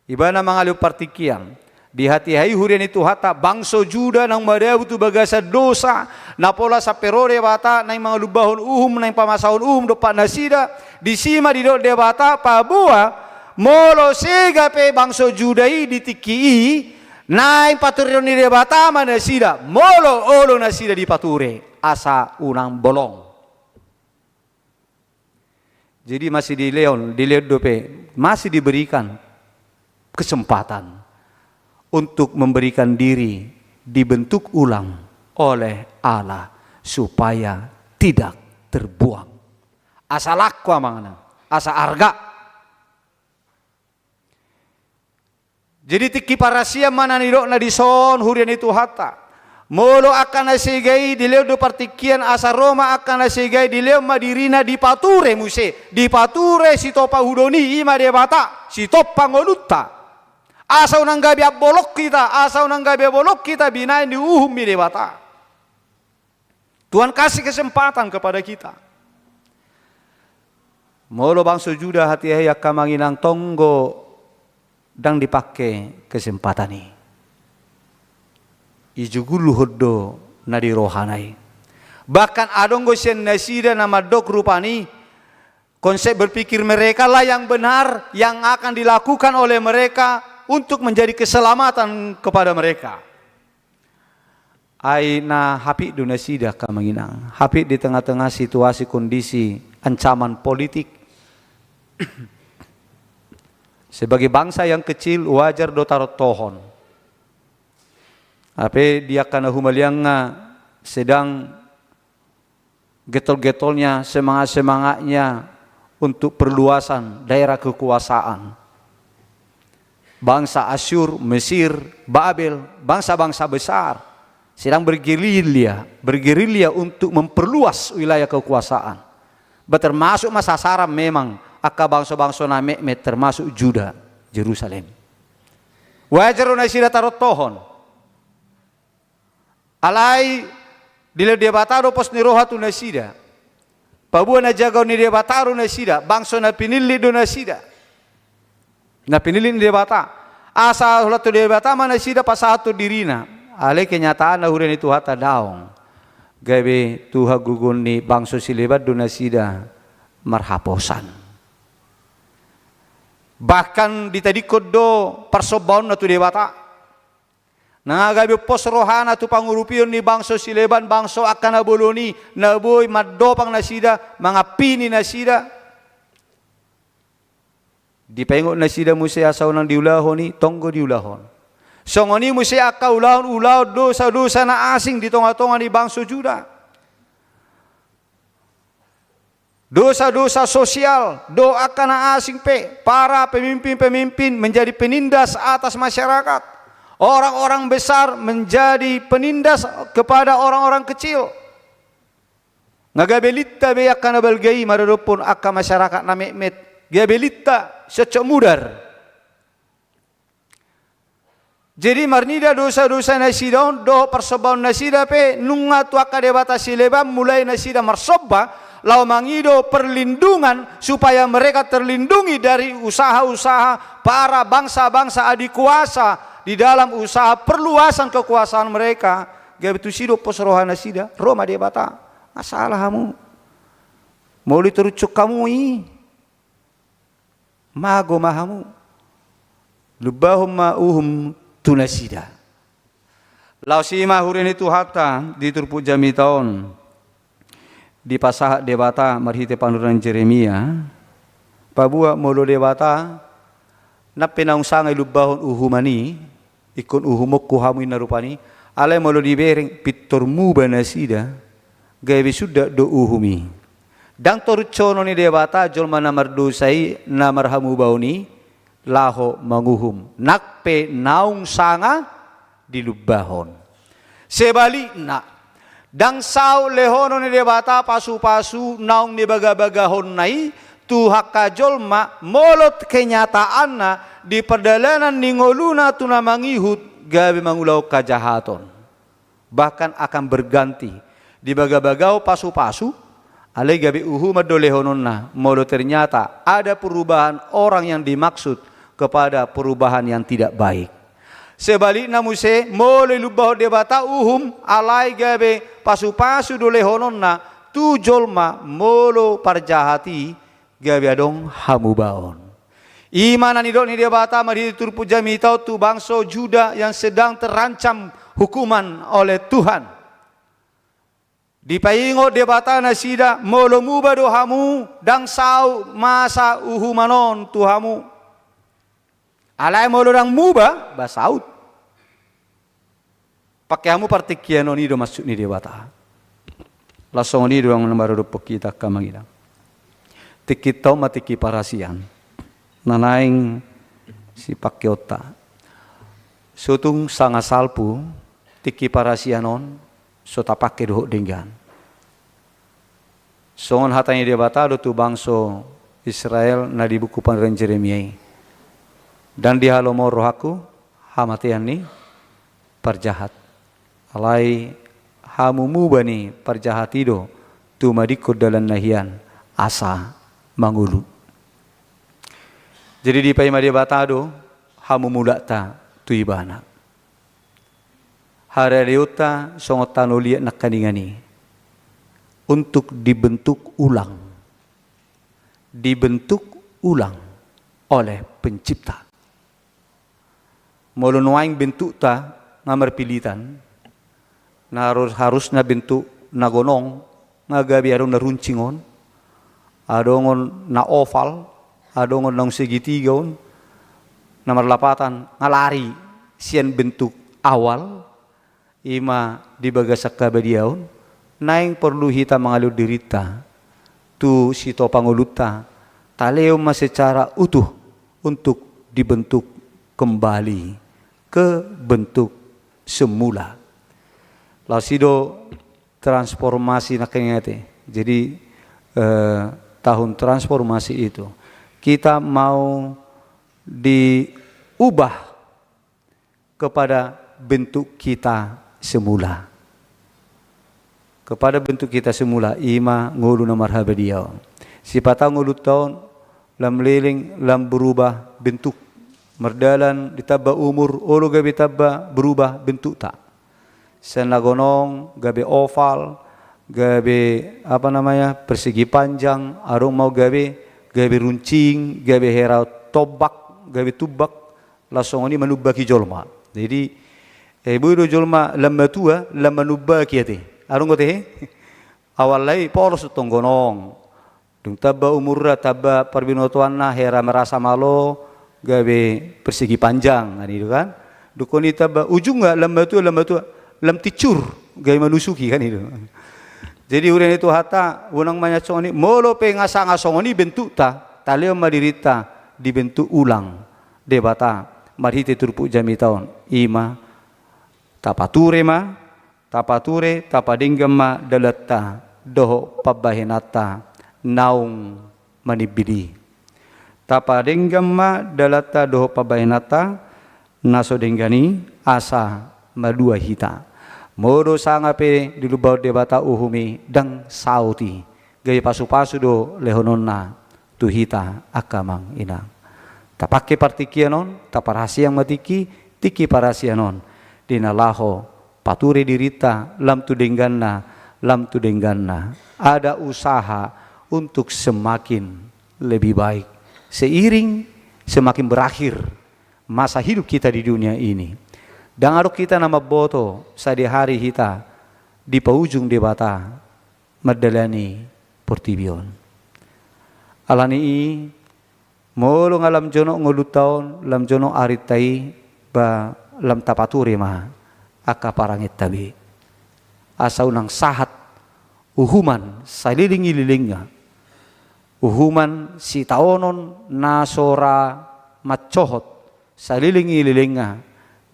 Ibana mangalehon partikian. Di hati hai huren itu hata bangso Juda nang madabu tu bagasa dosa. Napola sa perore bata nang mga lubahon nang pamasahon do nasida. Di sima di do debata pabua. Molo sega pe bangso Judai ditiki naing pature ni debata mana sida molo olo na sida di pature asa unang bolong. Jadi masih di leon dope masih diberikan kesempatan untuk memberikan diri dibentuk ulang oleh Allah supaya tidak terbuang. Asa laku amangna, asa arga. Jadi tiki parasia mana niro na dison hurian itu hatta. Molo akan nasigai dileo do partikian asa Roma akan nasigai dileo madirina di pature muse. Di pature si topahudoni ima debata si topangolutta. Asa unang gabi bolok kita binain di uhum mi debata. Tuhan kasih kesempatan kepada kita. Molo bangsa Juda hati ya kamanginang tonggo dan dipakai kesempatan ini. Ijugulu hoddo nadi rohanai. Bahkan adonggo sen nasida nama dok rupani konsep berpikir mereka lah yang benar yang akan dilakukan oleh mereka untuk menjadi keselamatan kepada mereka. Aina hapi dunasida kamanginang. Hapi di tengah-tengah situasi kondisi ancaman politik. Sebagai bangsa yang kecil wajar do tarot tohon. Ape dia kana humalianga sedang getol-getolnya semangat-semangatnya untuk perluasan daerah kekuasaan. Bangsa Asyur, Mesir, Babel, bangsa-bangsa besar sedang bergerilya untuk memperluas wilayah kekuasaan. Termasuk masa saram memang akka bangsa-bangsa na Mekmet termasuk Juda, Jerusalem. Wajar na sila tarot tohon. Alai dila dia bataro pos ni rohatu na sida. Pabuan na jagaw ni dia bataro na sida, bangsa na pinili do na sida. Na pinili ni dia bata. Asa hulatu dia bata mana sida pasatu dirina. Ale kenyataan na hurin itu hata daong. Gabe tuha gugun ni bangsa silebat do na sida marhaposan. Bahkan ditadikod do persobaon na tu dia bata. Nangagabi pos rohana tu pangurupion ni bangso sileban bangso akan naboloni naboy madopang nasida mga pini nasida dipengok nasida musi asaw nang diulahon ni tonggo diulahon songoni musi akka ulahon dosa na asing di tonga-tonga ni bangso Juda dosa sosial akan na asing para pemimpin menjadi penindas atas masyarakat. Orang-orang besar menjadi penindas kepada orang-orang kecil. Ngagabelita beyak kana balgai maradopon akka masyarakat na Mekmet. Gabelita secok mudar. Jadi marnida dosa-dosa nasidon do persobaon nasida pe nunga tu akka debata silebam mulai nasida marsoba lau mangido perlindungan supaya mereka terlindungi dari usaha-usaha para bangsa-bangsa adik kuasa di dalam usaha perluasan kekuasaan mereka. Gabetu sido pos rohana sida Roma dia bata masalah kamu mau diterucuk kamu mago mahamu lubahum ma'uhum tunasida lau sima hurin itu hatta diturpu jami tahun di pasah debata marhite panuran Jeremia pabua molo debata na penaung sangay lubahon uhumani ikon uhumok kuhamuin narupani alay molo dibereng pitor muba nasida gawe sudah do uhumi dang torucono ni debata jolma namar dosai namar hamu bauni laho manguhum nakpe naung sanga di lubahon sebalikna dang saw lehono ni debata pasu-pasu naung ni baga-bagahon nai tuha kajolma molot kenyataanna di perjalanan ningoluna tuna mangihut gawe mangulau kajahaton bahkan akan berganti di baga-bagao pasu-pasu ale gawe uhuma dolehononna molo ternyata ada perubahan orang yang dimaksud kepada perubahan yang tidak baik. Sebaliknya muse molo lubah debata uhum alai gawe pasu-pasu dolehononna tu jolma molo parjahati gawe adong hamubaon. Imanan idok ni dia bata mari turpu jami tau tu bangsa Juda yang sedang terancam hukuman oleh Tuhan. Dipaingo dia bata nasida molo muba dohamu dang sau masa uhumanon tuhamu. Alai molo dang muba basaut. Pakai hamu partikiano ni do masuk ni dia bata. Langsung ni doang nomor do kita kamangida. Tikit tau matiki parasian. Nanaing si pakiota sutung sanga salpu tiki parasianon so tapake doh denggan songon hatanya dia bata do tu bangso Israel na di buku panuran Jeremia Dan di halomo rohaku hamatian ni perjahat. Alai hamumu bani perjahat itu tu madikut dalam nahian asa mangulu. Jadi di paimadi batado hamumu dakta tu ibana. Harariuta songot tanuliat nak kaningani untuk dibentuk ulang oleh pencipta. Mulunuaing bentuk ta ngamar pilitan na harusna bentuk nagonong ngagabi arong na runcingon adongon na oval adongon nang segitigaon na marlapatan ngalari sian bentuk awal ima dibagasak kabadiaon naing perlu hita mengalir dirita tu sito panguluta taleo secara utuh untuk dibentuk kembali ke bentuk semula. Lasido transformasi nakengete. Jadi tahun transformasi itu kita mau diubah kepada bentuk kita semula. Kepada bentuk kita semula ima ngulu na marhaba dia. Sipata ngulu tahun lam liling lam berubah bentuk. Merdalan ditambah umur, olo gabi tabba berubah bentuk tak. Sen lagonong, gabi oval, gabi persegi panjang, arung mau gabi runcing, gabi herau tobak, gabi tubak, langsung ini manubaki jolma. Jadi, buido jolma lama tua, lama nubaki ati. Arung kote awal lagi polos tonggonong. Dung tabba umurra tabba perbinotuan na hera merasa malo. Gabe persegi panjang itu kan dukun itu ujung nggak lemah tua lem ticur gawe manusuki kan itu. Jadi uren itu hata unang manya songoni molo pe ngasa ngasongoni bentuk ta taleo madirita dibentuk ulang debata marhite turpu jami tahun ima tapature tapadinggam ma dalata doho pabahenata naung manibidi. Tapadenggam ma dalata doho pabainata naso denggani asa madua hita. Modo sangape dilubau debata uhumi dang sauti. Gaya pasu-pasu do lehononna tu hita akamang inang. Tapake partikianon, taparasiang matiki, tiki parasianon. Dinalaho pature dirita lam tu dengganna. Ada usaha untuk semakin lebih baik. Seiring semakin berakhir masa hidup kita di dunia ini. Dan aruk kita nama boto sadi hari kita di paujung debata madalani portibion. Alani molo ngalam jono ngolutaon lam jono aritai ba lam tapature ma aka parangit tabi. Asa unang sahat uhuman saliling-ililingnya. Uhuman si taonon nasora macohot saliling-ililinga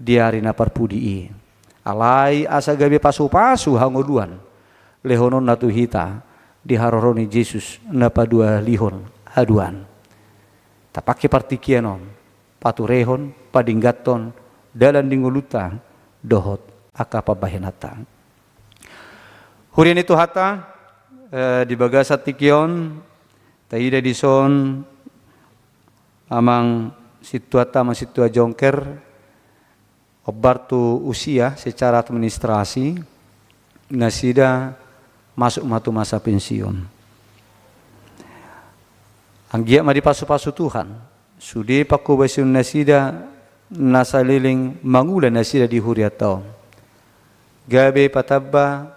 diari na parpudii. Alai asa gabi pasu-pasu hangoluan lehonon natu hita diharoroni Yesus na padua lihon haduan. Tapake partikianon paturehon padinggaton dalan dinguluta dohot aka pabahenata. Hurien itu hata di bagasat tikion taida dison amang situa jongker obartu usia secara administrasi nasida masuk masa pensiun. Anggia madi pasu-pasu Tuhan. Sudi paku basun nasida nasaliling mangula nasida di huriatau. Gabe patabba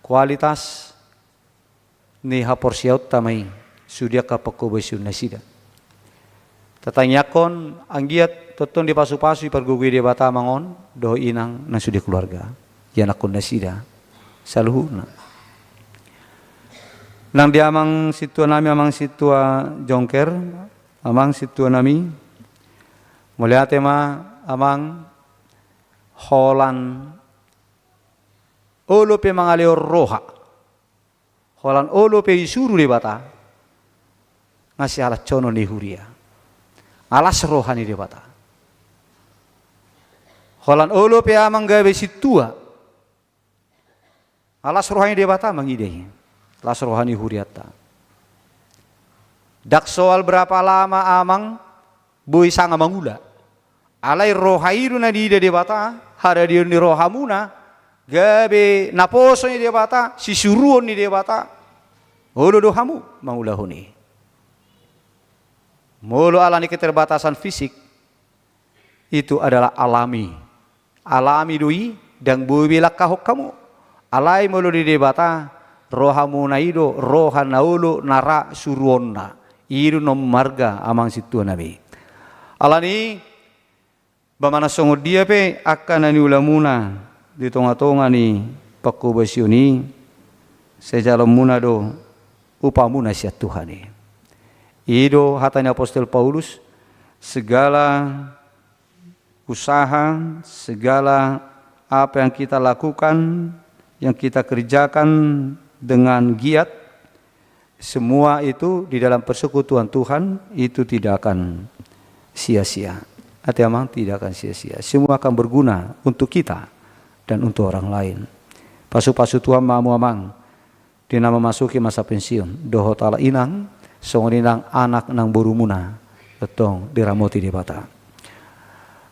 kualitas ni haporsiaut tamai sudia kapako basun nasida. Tatanyakon anggiat toton di pasu-pasu pergugui di bata mangon doh inang na sudia keluarga. Yan akon nasida saluhuna. Nang dia amang situa nami amang situa jongker amang situa nami muliate ma amang holan olo pe mangaleo roha holan olo pe isuru di bata ngasih alat cono ni huria alas rohani dia bata. Holan olo pe amang gawe situa. Alas rohani dia bata mangidei. Alas rohani huriata. Dak soal berapa lama amang boi sanga mangula. Alai rohairu na dia bata, hada dia ni rohamuna, gabe naposo ni dia bata, sisuruon ni dia bata. Olo dohamu mangula huni. Molo alani keterbatasan fisik itu adalah alami. Alami doi dan boi bilak kahok kamu. Alai molo di dia bata, rohamu na ido, rohan na ulu nara suruonna. Iru nom marga amang situ nabi. Alani bamana songo dia pe akan ani ulamuna di tonga-tonga ni pakubasiuni sejalan muna do upamuna sia Tuhani. Ido hatanya apostol Paulus segala usaha, segala apa yang kita lakukan, yang kita kerjakan dengan giat, semua itu di dalam persekutuan Tuhan itu tidak akan sia-sia. Artinya tidak akan sia-sia. Semua akan berguna untuk kita dan untuk orang lain. Pasu-pasu Tuhan mamu amang dina memasuki masa pensiun. Doho tala inang, songoninang anak nang borumuna betong diramoti di bata.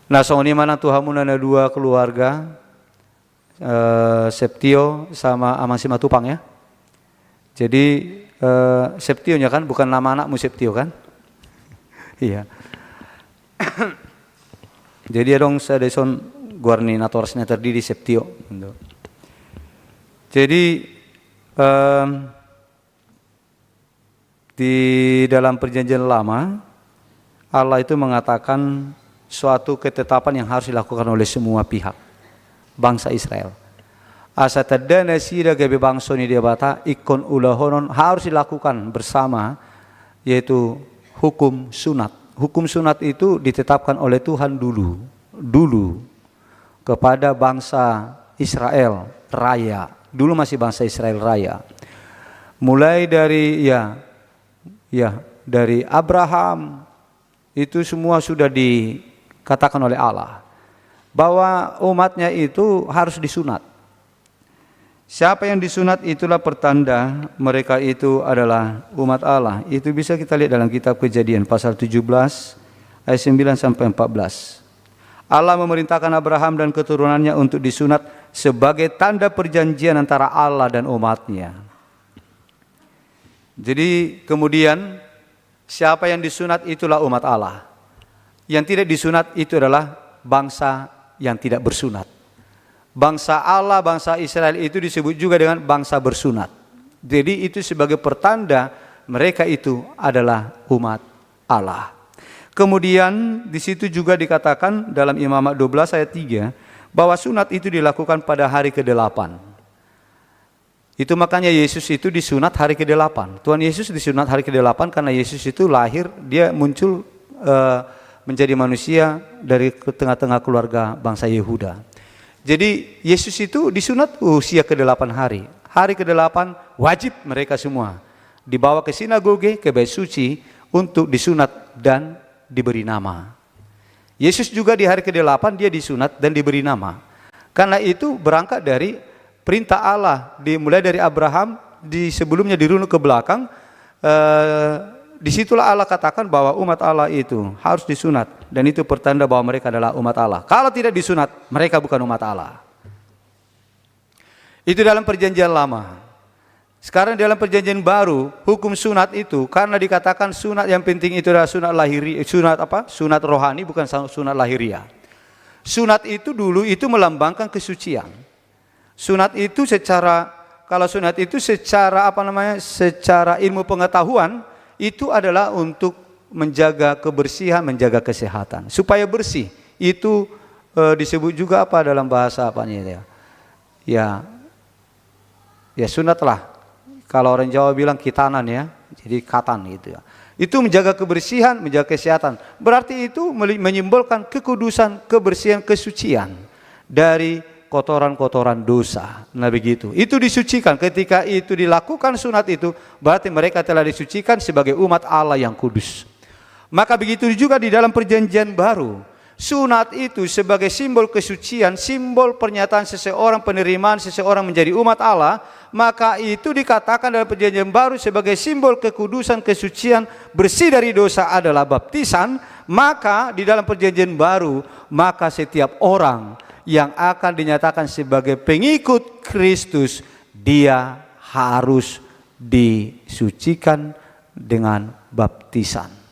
Nah songoni mana Tuhan muna ada dua keluarga, Septio sama Amang Simatupang ya. Jadi Septionya kan bukan nama anakmu Septio kan? Iya. Jadi dong saya son guarninatornya terdiri Septio. Jadi di dalam perjanjian lama Allah itu mengatakan suatu ketetapan yang harus dilakukan oleh semua pihak bangsa Israel. Asa tadana sira gabe bangsa ni dia bata ikon ulahonon harus dilakukan bersama, yaitu hukum sunat. Hukum sunat itu ditetapkan oleh Tuhan dulu kepada bangsa Israel raya. Dulu masih bangsa Israel raya. Mulai dari dari Abraham itu semua sudah dikatakan oleh Allah bahwa umatnya itu harus disunat. Siapa yang disunat itulah pertanda mereka itu adalah umat Allah. Itu bisa kita lihat dalam kitab Kejadian pasal 17 ayat 9 sampai 14. Allah memerintahkan Abraham dan keturunannya untuk disunat sebagai tanda perjanjian antara Allah dan umatnya. Jadi kemudian siapa yang disunat itulah umat Allah. Yang tidak disunat itu adalah bangsa yang tidak bersunat. Bangsa Allah, bangsa Israel itu disebut juga dengan bangsa bersunat. Jadi itu sebagai pertanda mereka itu adalah umat Allah. Kemudian di situ juga dikatakan dalam Imamat 12 ayat 3 bahwa sunat itu dilakukan pada hari ke-8. Itu makanya Yesus itu disunat hari ke-8. Tuhan Yesus disunat hari ke-8 karena Yesus itu lahir, dia muncul menjadi manusia dari tengah-tengah keluarga bangsa Yehuda. Jadi Yesus itu disunat usia ke-8 hari. Hari ke-8 wajib mereka semua dibawa ke sinagoge, ke bait suci untuk disunat dan diberi nama. Yesus juga di hari ke-8 dia disunat dan diberi nama. Karena itu berangkat dari perintah Allah dimulai dari Abraham, di sebelumnya dirunut ke belakang. Disitulah Allah katakan bahwa umat Allah itu harus disunat dan itu pertanda bahwa mereka adalah umat Allah. Kalau tidak disunat, mereka bukan umat Allah. Itu dalam perjanjian lama. Sekarang dalam perjanjian baru, hukum sunat itu karena dikatakan sunat yang penting itu adalah sunat lahiri, sunat rohani bukan sunat lahiriah. Sunat itu dulu itu melambangkan kesucian. Sunat itu secara secara ilmu pengetahuan itu adalah untuk menjaga kebersihan, menjaga kesehatan supaya bersih. Itu disebut juga apa dalam bahasa apanya ya sunat lah. Kalau orang Jawa bilang kitanan ya, jadi katan gitu ya. Itu menjaga kebersihan, menjaga kesehatan. Berarti itu menyimbolkan kekudusan, kebersihan, kesucian dari kotoran-kotoran dosa. Nah begitu. Itu disucikan. Ketika itu dilakukan sunat itu, berarti mereka telah disucikan sebagai umat Allah yang kudus. Maka begitu juga di dalam perjanjian baru. Sunat itu sebagai simbol kesucian, simbol pernyataan seseorang, penerimaan seseorang menjadi umat Allah. Maka itu dikatakan dalam perjanjian baru sebagai simbol kekudusan, kesucian, bersih dari dosa adalah baptisan. Maka di dalam perjanjian baru, maka setiap orang yang akan dinyatakan sebagai pengikut Kristus, dia harus disucikan dengan baptisan.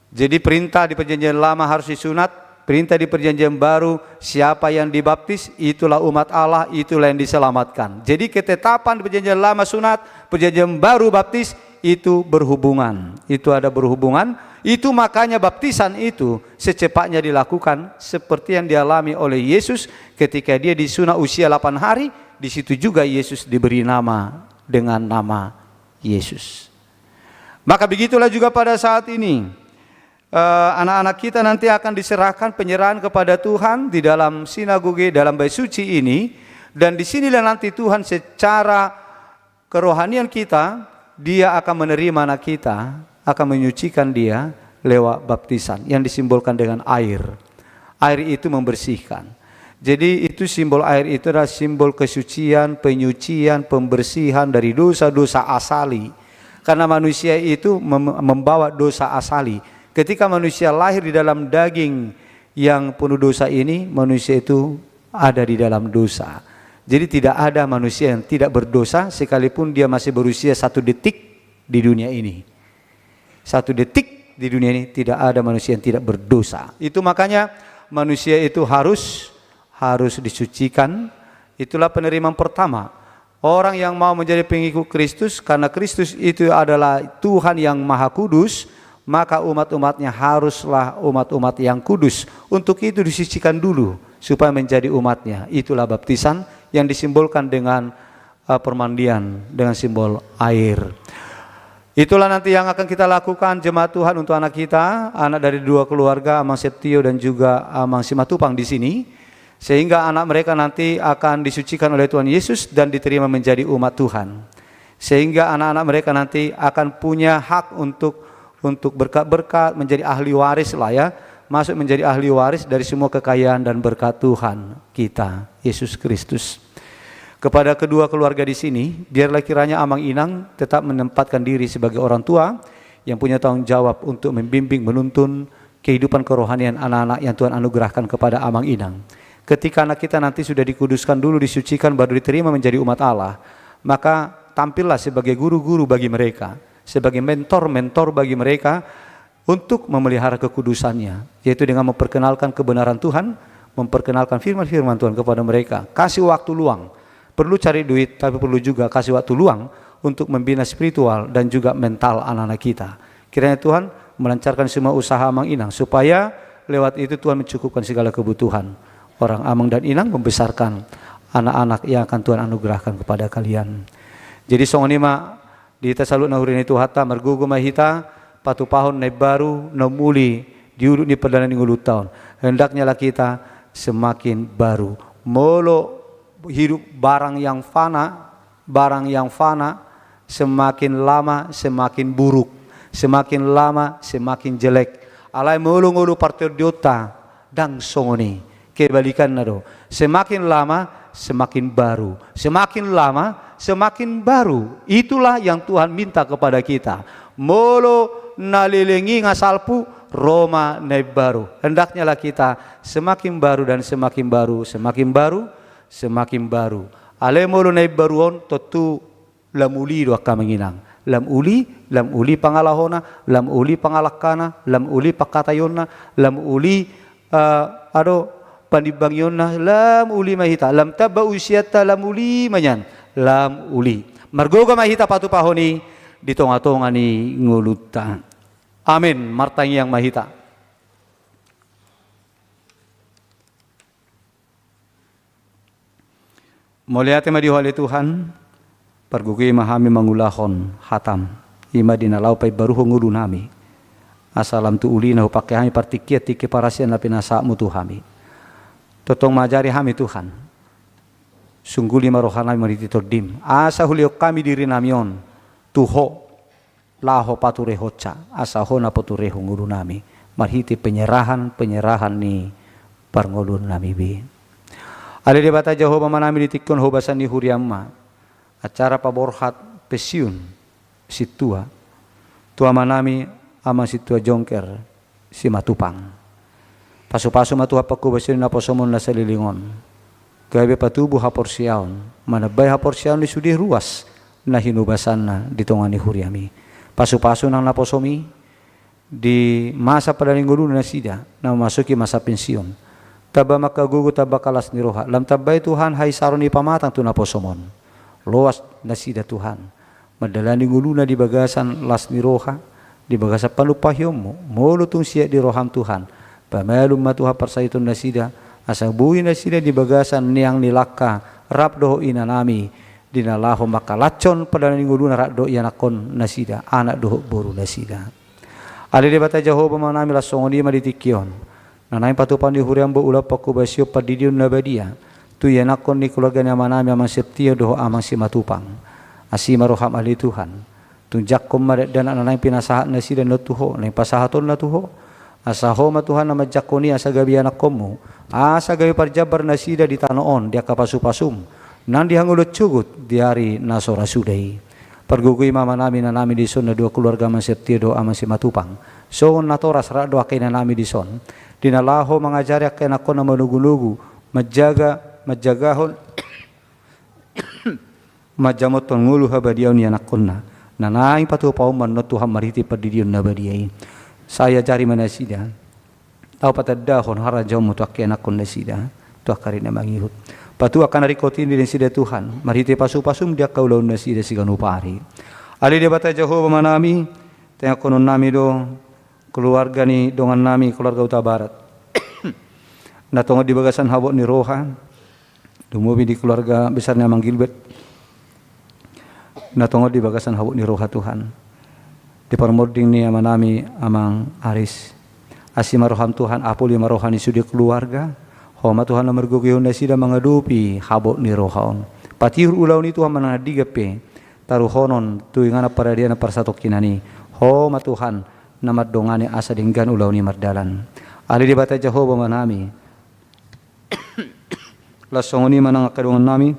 Jadi perintah di perjanjian lama harus disunat, perintah di perjanjian baru siapa yang dibaptis itulah umat Allah, itulah yang diselamatkan. Jadi ketetapan di perjanjian lama sunat, perjanjian baru baptis itu berhubungan. Itu ada berhubungan. Itu makanya baptisan itu secepatnya dilakukan seperti yang dialami oleh Yesus ketika dia disunat usia 8 hari. Di situ juga Yesus diberi nama dengan nama Yesus. Maka begitulah juga pada saat ini. Anak-anak kita nanti akan diserahkan penyerahan kepada Tuhan di dalam sinagoge, dalam bait suci ini, dan di sinilah nanti Tuhan secara kerohanian kita, dia akan menerima anak kita, akan menyucikan dia lewat baptisan yang disimbolkan dengan air. Air itu membersihkan. Jadi itu simbol air itu adalah simbol kesucian, penyucian, pembersihan dari dosa-dosa asali. Karena manusia itu membawa dosa asali. Ketika manusia lahir di dalam daging yang penuh dosa ini, manusia itu ada di dalam dosa. Jadi tidak ada manusia yang tidak berdosa sekalipun dia masih berusia 1 detik di dunia ini. 1 detik di dunia ini tidak ada manusia yang tidak berdosa. Itu makanya manusia itu harus disucikan. Itulah penerimaan pertama. Orang yang mau menjadi pengikut Kristus, karena Kristus itu adalah Tuhan yang Maha Kudus, maka umat-umatnya haruslah umat-umat yang kudus. Untuk itu disucikan dulu supaya menjadi umatnya. Itulah baptisan yang disimbolkan dengan permandian dengan simbol air. Itulah nanti yang akan kita lakukan jemaat Tuhan untuk anak kita, anak dari 2 keluarga, Amang Septio dan juga Amang Simatupang di sini. Sehingga anak mereka nanti akan disucikan oleh Tuhan Yesus dan diterima menjadi umat Tuhan. Sehingga anak-anak mereka nanti akan punya hak untuk berkat-berkat, menjadi ahli waris lah ya, masuk menjadi ahli waris dari semua kekayaan dan berkat Tuhan kita, Yesus Kristus. Kepada kedua keluarga di sini, biarlah kiranya Amang Inang tetap menempatkan diri sebagai orang tua yang punya tanggung jawab untuk membimbing, menuntun kehidupan kerohanian anak-anak yang Tuhan anugerahkan kepada Amang Inang. Ketika anak kita nanti sudah dikuduskan dulu, disucikan, baru diterima menjadi umat Allah, maka tampillah sebagai guru-guru bagi mereka, sebagai mentor-mentor bagi mereka untuk memelihara kekudusannya, yaitu dengan memperkenalkan kebenaran Tuhan, memperkenalkan firman-firman Tuhan kepada mereka. Kasih waktu luang, perlu cari duit, tapi perlu juga kasih waktu luang untuk membina spiritual dan juga mental anak-anak kita. Kiranya Tuhan melancarkan semua usaha Amang Inang, supaya lewat itu Tuhan mencukupkan segala kebutuhan orang Amang dan Inang, membesarkan anak-anak yang akan Tuhan anugerahkan kepada kalian. Jadi songonima di tasalut nahurin itu hatta margugo mahita patu pahon naik baru namuli diurut di perdana ngulu tahun. Hendaknya lah kita semakin baru. Molo hidup barang yang fana semakin lama semakin buruk, semakin lama semakin jelek. Alai molo ngulu partiodiota dang songoni kebalikan nado. Semakin lama semakin baru, semakin lama semakin baru. Itulah yang Tuhan minta kepada kita. Molo nalilengi ngasalpu Roma naik baru. Hendaknya lah kita semakin baru dan semakin baru, semakin baru, semakin baru. Ale molo naik baruon tentu lamuli doa kamanginang. Lam uli pangalahona, lam uli pangalakana, lam uli pakatayona, lam uli pandibangyona, lam uli mahita, lam taba usiata, lam uli manyan, lam uli. Margoga mahita patu pahoni di tonga-tonga ni ngulutan. Amin. Martang yang mahita. Muliate madihole Tuhan, pergugi mahami mangulahon hatam, ima dinalau pai baruho ngulu nami. Asalam tu uli nahu pakai hami partikiat tiki parasian na pinasamu Tuhami. Totong majari hami Tuhan. Sungguh lima rohana mariti tordim. Asa huliok kami diri namion. Tuho. laho pature hoca asa hona pature ngulu nami marhiti penyerahan ni parngulun nami bi. Ali di bata Jehovah manami ditikon hobasan ni huriamma acara paborhat pesiun situa tua manami ama situa jongker si matupang pasu-pasu matuha pakubasin na posomon na salilingon gabe patubu hapor siaon manabay hapor siaon di sudi ruas na hinubasan na ditongani huriami pasu-pasu nang naposomi di masa padalinggulu na sida na memasuki masa pensiun taba makagugu taba kalas ni roha lam tabay Tuhan hai saroni pamatang tu naposomon luas na sida Tuhan madalani nguluna di bagasan las ni roha di bagasan palupahyom mo tung siya di roham Tuhan pamalum matuha parsaitun na sida asa buhi na sida di bagasan niang nilaka rap doho ina nami dinalaho makalacon padalani nguluna rak do yanakon na sida anak doho boru na sida ali di bata Jehovah manami lasongoni maditikyon nanay patupan di huriambo ulap pakubasyo padidion na badia tu yanakon ni keluarga ni manami amang septia doho amang si matupang asima roham ali Tuhan tunjak komaret dan nanay pinasahat na sida no tuho nang pasahaton na tuho asa homa Tuhan na majakoni asa gabi anak komu asa gabi parjabar na sida di tanoon dia kapasu-pasum nan dihangulot cugut di hari nasora sudai pergugui mama nami na nami dison na dua keluarga amang septia doho amang si matupang so natoras ra doa kay na nami dison dinalaho mangajari kay nako na manugu-nugu majagahon majamoton ngulu habadiyaw ni anak konna nanaing patupaw man no Tuhan mariti padidiyon na badiyay saya jari manasida tau patadahon harajaw mo tuak anak konna sida tuak karin na mangihut patu akan narikotin din sida Tuhan mariti pasu-pasum dia kaulaw na sida siganupari ali dia bata Jehovah manami tengah konon nami do keluarga ni dongan nami keluarga Utara Barat natonga di bagasan habok ni roha dumubi di keluarga besarnya Mang Gilbert natonga di bagasan habok ni roha Tuhan di parmoding ni amanami amang Aris asima roham Tuhan apul lima rohani sudi keluarga homa Tuhan na mergugihon na sida mangadupi habok ni rohaon patihur ulaw ni Tuhan manadigape taruhonon tuingana paradia na parsatok kinani homa Tuhan na madongani asa dinggan ulaw ni mardalan ali di bata Jehovah manami lasongoni manang kadungan nami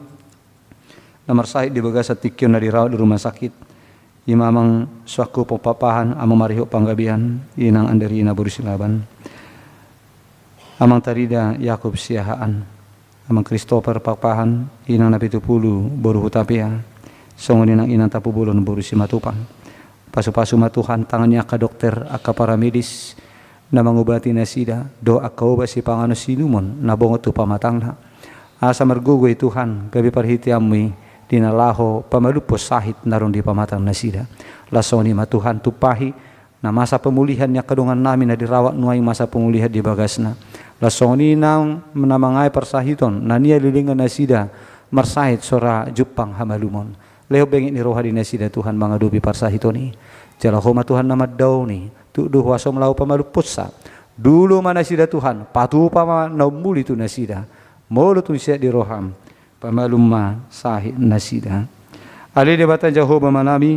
na marsahit di bagas at tikyon na dirawat di rumah sakit imamang suaku papahan amang mariho panggabihan inang andari na burisilaban amang tarida Yakob siahaan amang Christopher papahan inang napitupulu boru hutapia songoni nang inang tapubulon burusi matupang pasu-pasu matuhan tangannya ka dokter aka paramedis na mangubati na sida do akauba si pangano sinumon na bongot tu pamatangna asa margugoy Tuhan gabi parhiti amoy dinalaho pamalupos sahit naron di pamatang na sida lasoni matuhan tupahi na masa pemulihan niya kadungan namin na dirawat nuay masa pemulihan di bagasna lasoni nang menamangay parsahiton na niya lilingan na sida marsahit sora jupang hamalumon leho bengit ni roha di na sida Tuhan mga dubi parsahitoni jalahoma Tuhan na maddaw ni tuduh wasom lau pamalupos sa dulu mana sida Tuhan patupa ma naumuli tu na sida molo tu siya di roham pamalumma sahit nasida ali di bata Jehovah manami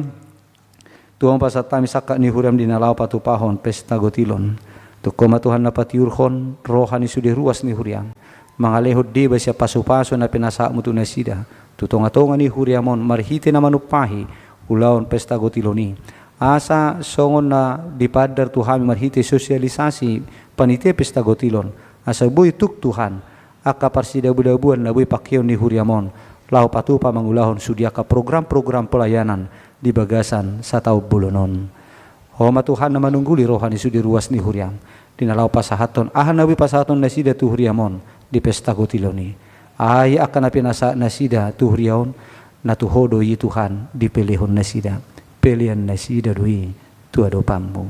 tuang pasatami saka ni huram dinalaw patupahon pesta gotilon tukoma Tuhan na patiurhon rohani sudi ruas ni huriam mangalehod di ba siya pasu-paso na pinasa mo tu nasida tutonga-tonga ni huriamon marhiti na manupahi ulaon pesta gotiloni asa songon na dipadar Tuhan marhiti sosialisasi panite pesta gotilon asa buy tuk Tuhan aka parsida budabuan na buy pakyon ni huriamon lau patupa mangulahon sudiaka program-program pelayanan di bagasan sa taub bulonon homa Tuhan na manungguli rohani sudi ruas ni huriam dinalaw pasahaton ahan nabi pasahaton na sida tu huriamon di pesta gotiloni ay akan na pinasa na sida tu huriaon na tuhodo yi Tuhan dipilihon na sida pilihan na sida dui tu adopammu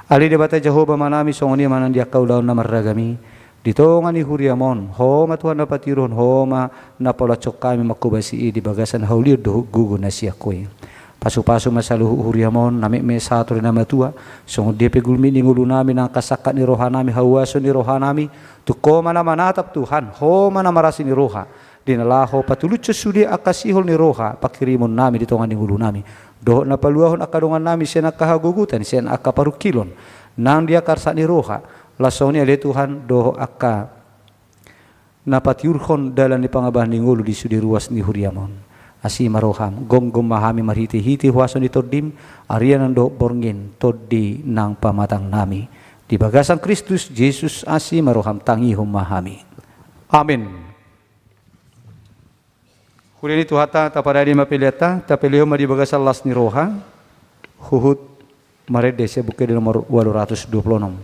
ali di bata Jehovah manami songoni manan dia kaulaon na marragami ditongan ni huriamon homa Tuhan na patiron homa na palacok kami makubasi di bagasan haulir do gugu na siya koy pasu-pasu masaluhu huriamon nami me sato na matua song depe gulmi ni ngulu nami nang kasakat ni roha nami hawaso ni roha nami tukoma na manatap Tuhan homa na marasi ni roha dinalaho patuluco sudi akasihol ni roha pakirimon nami di tongan ulu nami doho na paluahon akadongan nami sen akahagugutan sen akaparukilon nang dia karsa ni roha lasoni ale Tuhan doho aka napatiurhon dalam ni pangabahan ni ngulu di sudi ruas ni huriamon asi maroham gonggom mahami marhiti-hiti huason di todim arianan do borngin todi nang pamatang nami di bagasan Kristus Yesus asi maroham tangihom mahami amin. Kuliani tuhata taparadi mapiliata tapelio madi bagasan las ni roha huhut marede se buke di nomor 226. Tuhan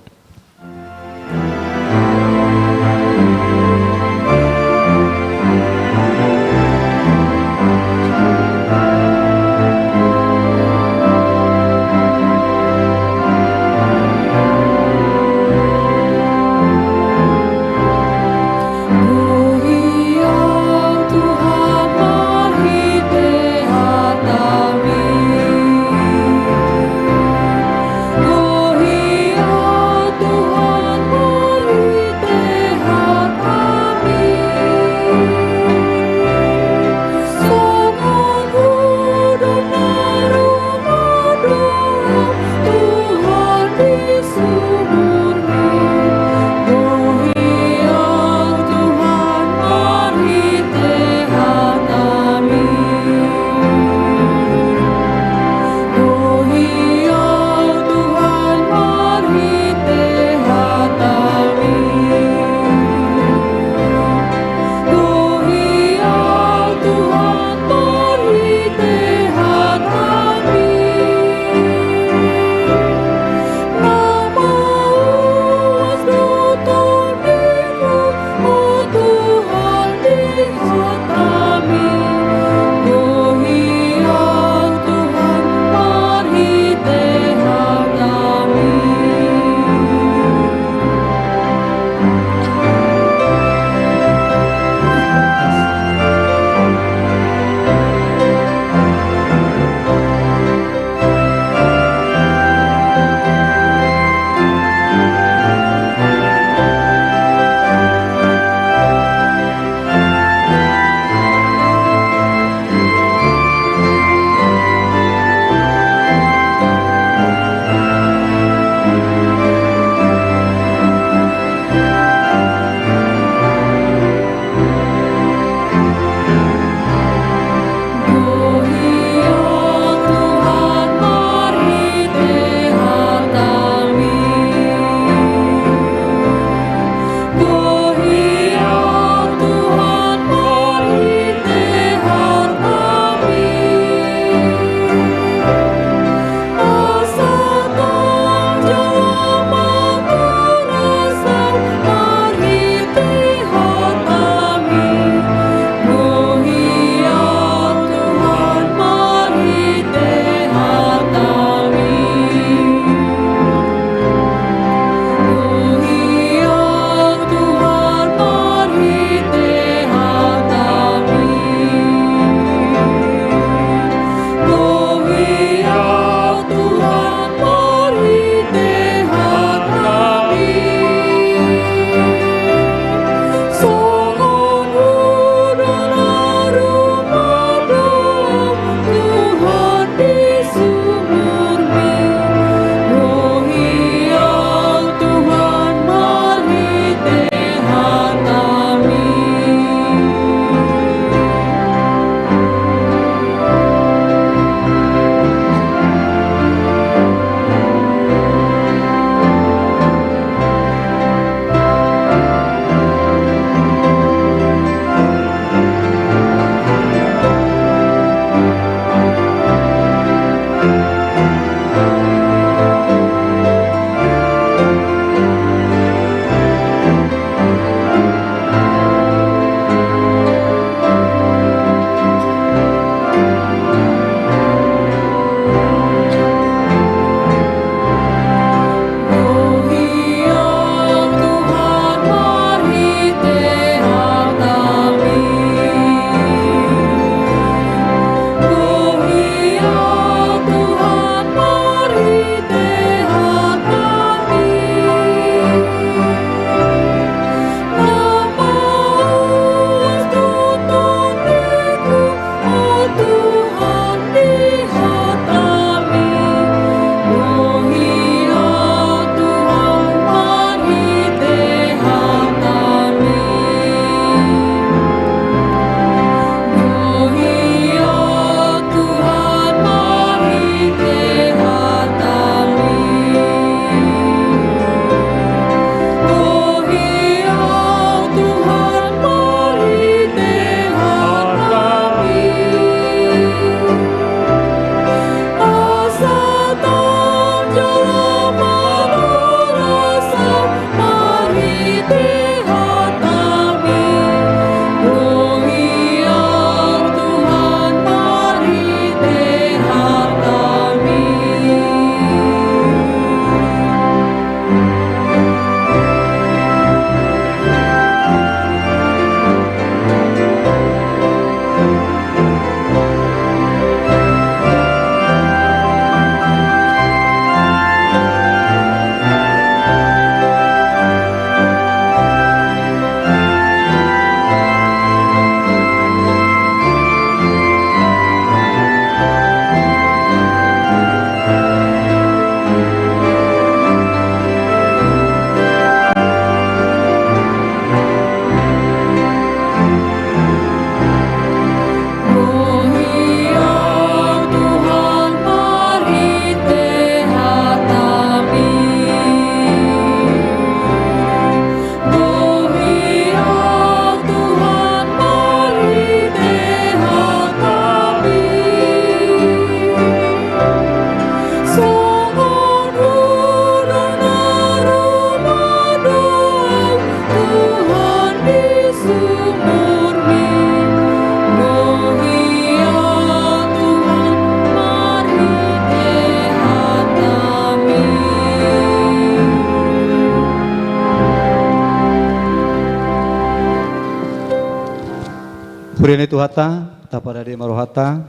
Hurene tu hata, tapada de marohata,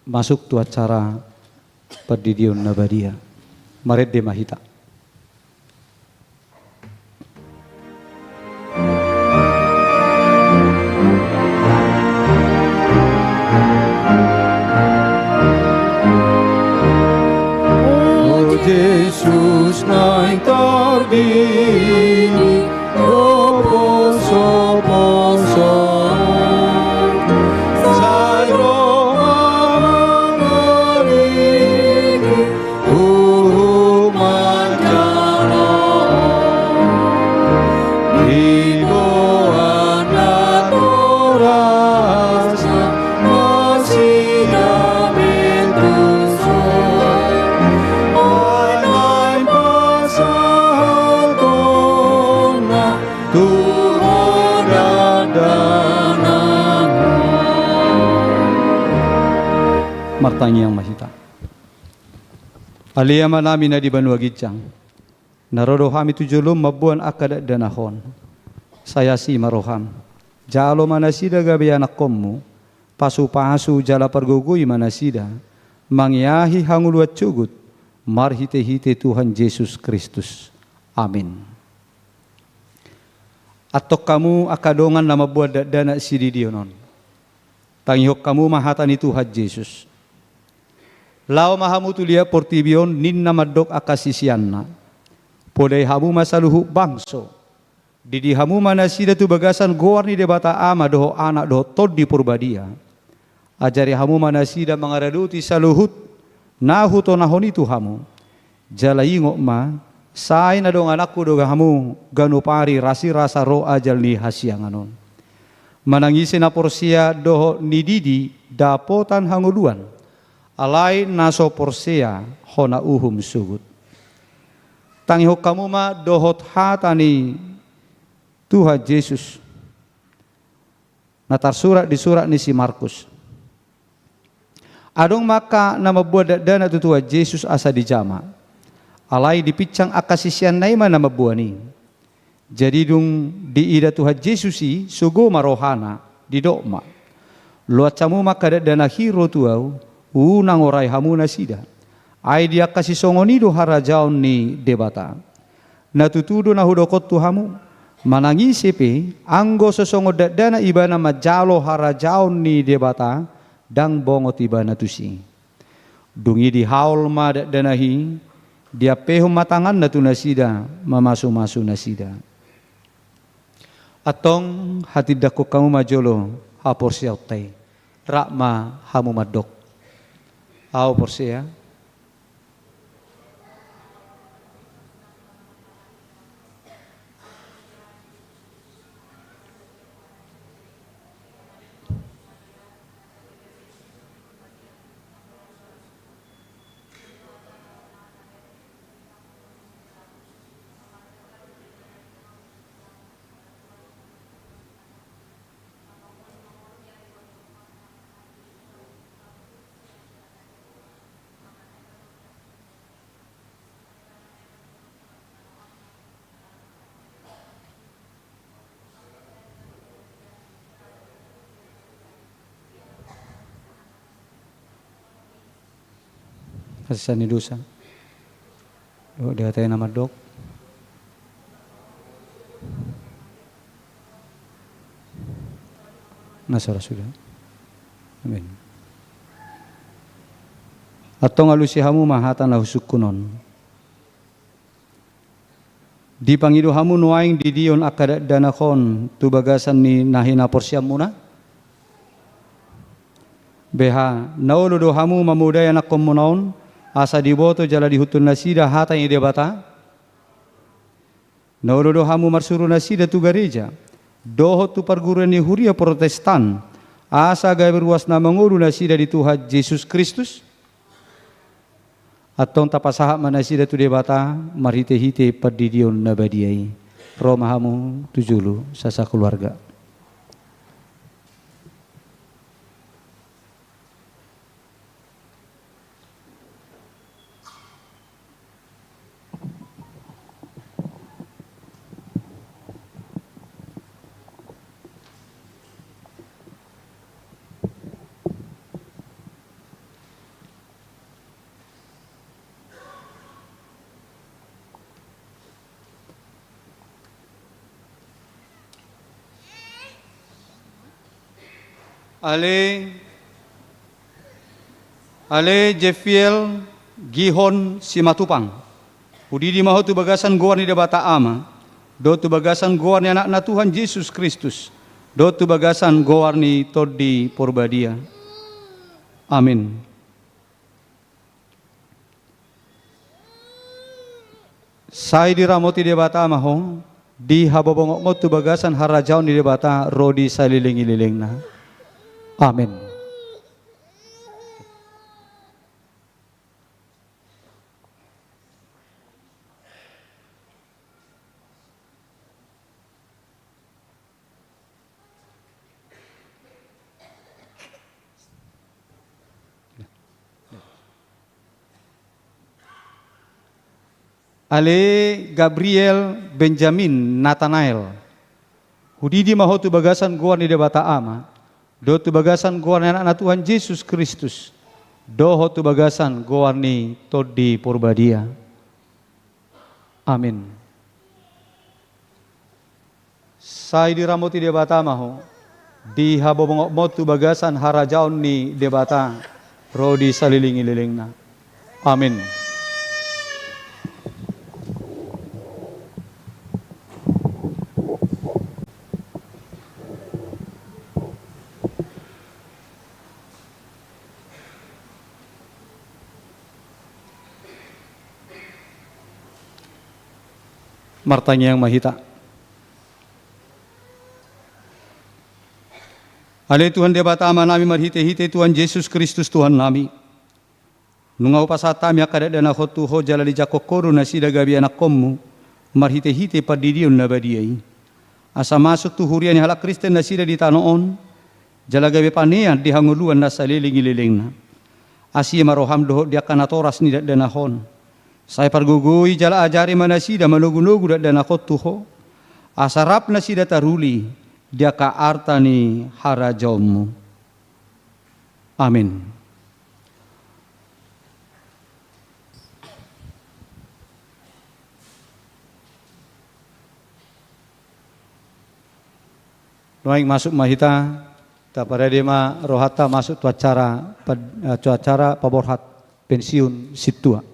masuk tu acara perdidion nabadia. Maret de mahita. Jesus naing tardini, oposo-poso, sairo mamarigi, umanjano, ibo anatorasa, masida mentuso. Martangi yang mahita. Aliyama namin na di banwa gidjang. Narodo hami tujulum mabuan akada danahon. Saya si maroham. Jalo manasida gabi anak kommu. Pasu-pasu jala pergugui manasida. Mangyahi hanguluat cugut. Marhite-hite Tuhan Yesus Kristus. Amin. Atok kamu akadongan nama buat dana sididionon. Tangihok kamu mahatani Tuhan Yesus. Lao mahamu tulia portibion ninna madok akasisianna. Podai hamu masaluhu bangso. Didi hamu manasida tu bagasan goar ni debata ama doho anak doho tod di purbadia. Ajari hamu manasida mangaraduti saluhut. Nahu to nahoni tu hamu. Jala ingok ma. Say na dong anakku doga hamu. Ganupari rasi rasa ro ajal ni hasianganon. Manangisi na porsia doho nididi dapotan hanguluan. Alai naso porsea hona uhum sugut. Tangihok kamu ma dohot hatani Tuhan Yesus. Natar surat di surat ni si Markus. Adong maka nama buat dana tu Tuhan Yesus asa dijama. Alai dipicang akasisian naima nama buani. Jadi dung diida Tuhan Yesusi sugo marohana di dokma. Luat camu maka dana hiro tuau. Unang orai hamu nasida. Ai dia kasih songonido harajaon ni debata. Natutudo na hudokot tu hamu. Manangi sepe. Anggo sosongo dana ibana majalo harajaon ni debata. Dang bongot ibana tusi. Dungi di haul ma danahi. Dia pehum matangan na tu nasida. Mamasu-masu nasida. Atong hati dako kamu majolo. Hapor siyautay. Rakma hamu madok. Ao porsia. Kasani dosa. Dia tayo nama dok. Nasara sudah. Amin. Atong alusihamu mahatan na husukunon. Di pangido hamu nuaing didion akada danakon tu bagasan ni nahina porsiam muna. Beha naulo do hamu mamudaya nak komunaon. Asa diboto jala dihutun nasida hata yang debata. Naulodo hamu marsuru nasida tu gereja. Doho tu perguruan ni huria Protestan. Asa gaya berwas na manguru nasida di Tuhan Yesus Kristus. Atong tapasaha manasida tu debata. Marhite-hite perdidion nabadiai. Roma hamu tujulu sasa keluarga. Ale Jefiel Gihon Simatupang. Udi di maho tu bagasan goan ni debata ama. Do tu bagasan goan ni anak na Tuhan Yesus Kristus. Do tu bagasan goan ni Todi Purbadia. Amin. Sai diramoti debata maho di habobongok mo tu bagasan harajaon di debata rodi saliling-ililing na. Amin. Ale Gabriel Benjamin Nathanael. Hudidi maho tu bagasan goan ni debata ama. Do tu bagasan goan anak na Tuhan Yesus Kristus. Do ho tu bagasan goan ni Todi Purbadia. Amin. Sai diramoti debata maho. Di habobongok mo tu bagasan harajaon ni debata. Rodi saliling-ililing na. Amin. Martanya yang mahita. Ale Tuhan debata ama nami marhite-hite Tuhan Yesus Kristus Tuhan nami. Nungau pasata mi akada dana khotu ho jalali jakokoru nasida gabi anak kommu marhite-hite padidiun nabadiai. Asa masuk tu hurian halak Kristen nasida di tanoon jala gabi panean di hanguluan nasaliling-ililing na. Asia maroham doh dia kanatoras ni dana hon. Saya pergugui jala ajari manasida manugu-nugu dan akotuho. Asarap nasida taruli dia ka artani harajommu. Amin. Noing masuk mahita tapare dema rohata masuk tu acara paborhat pensiun situa.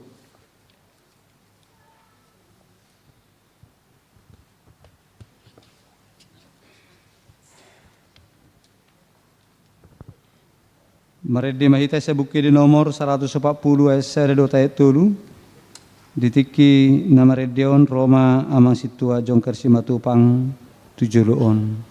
Maredi mahita saya buki di nomor 140 SR 2 ayat 7 ditiki nama redion Roma amang situa jongker simatupang 7 loon.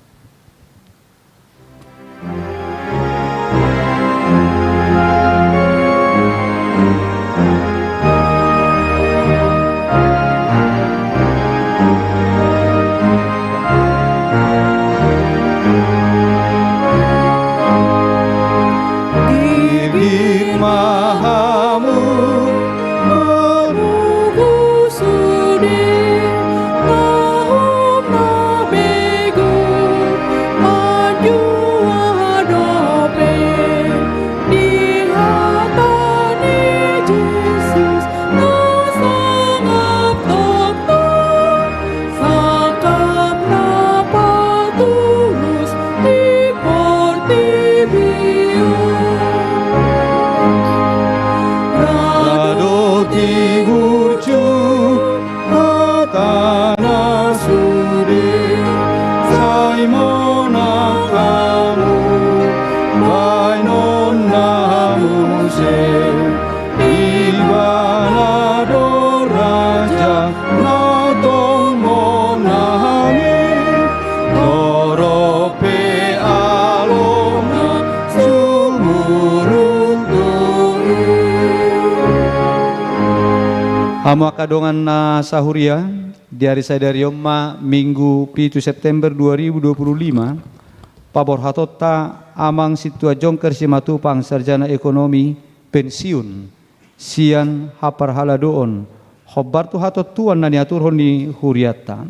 Amo kadongan na sahuria di hari sadari Yoma Minggu 7 September 2025 pabor hatota amang situa jongker simatupang sarjana ekonomi pensiun sian hapar haladoon hobar tu hatot tuan na niaturhon ni huriata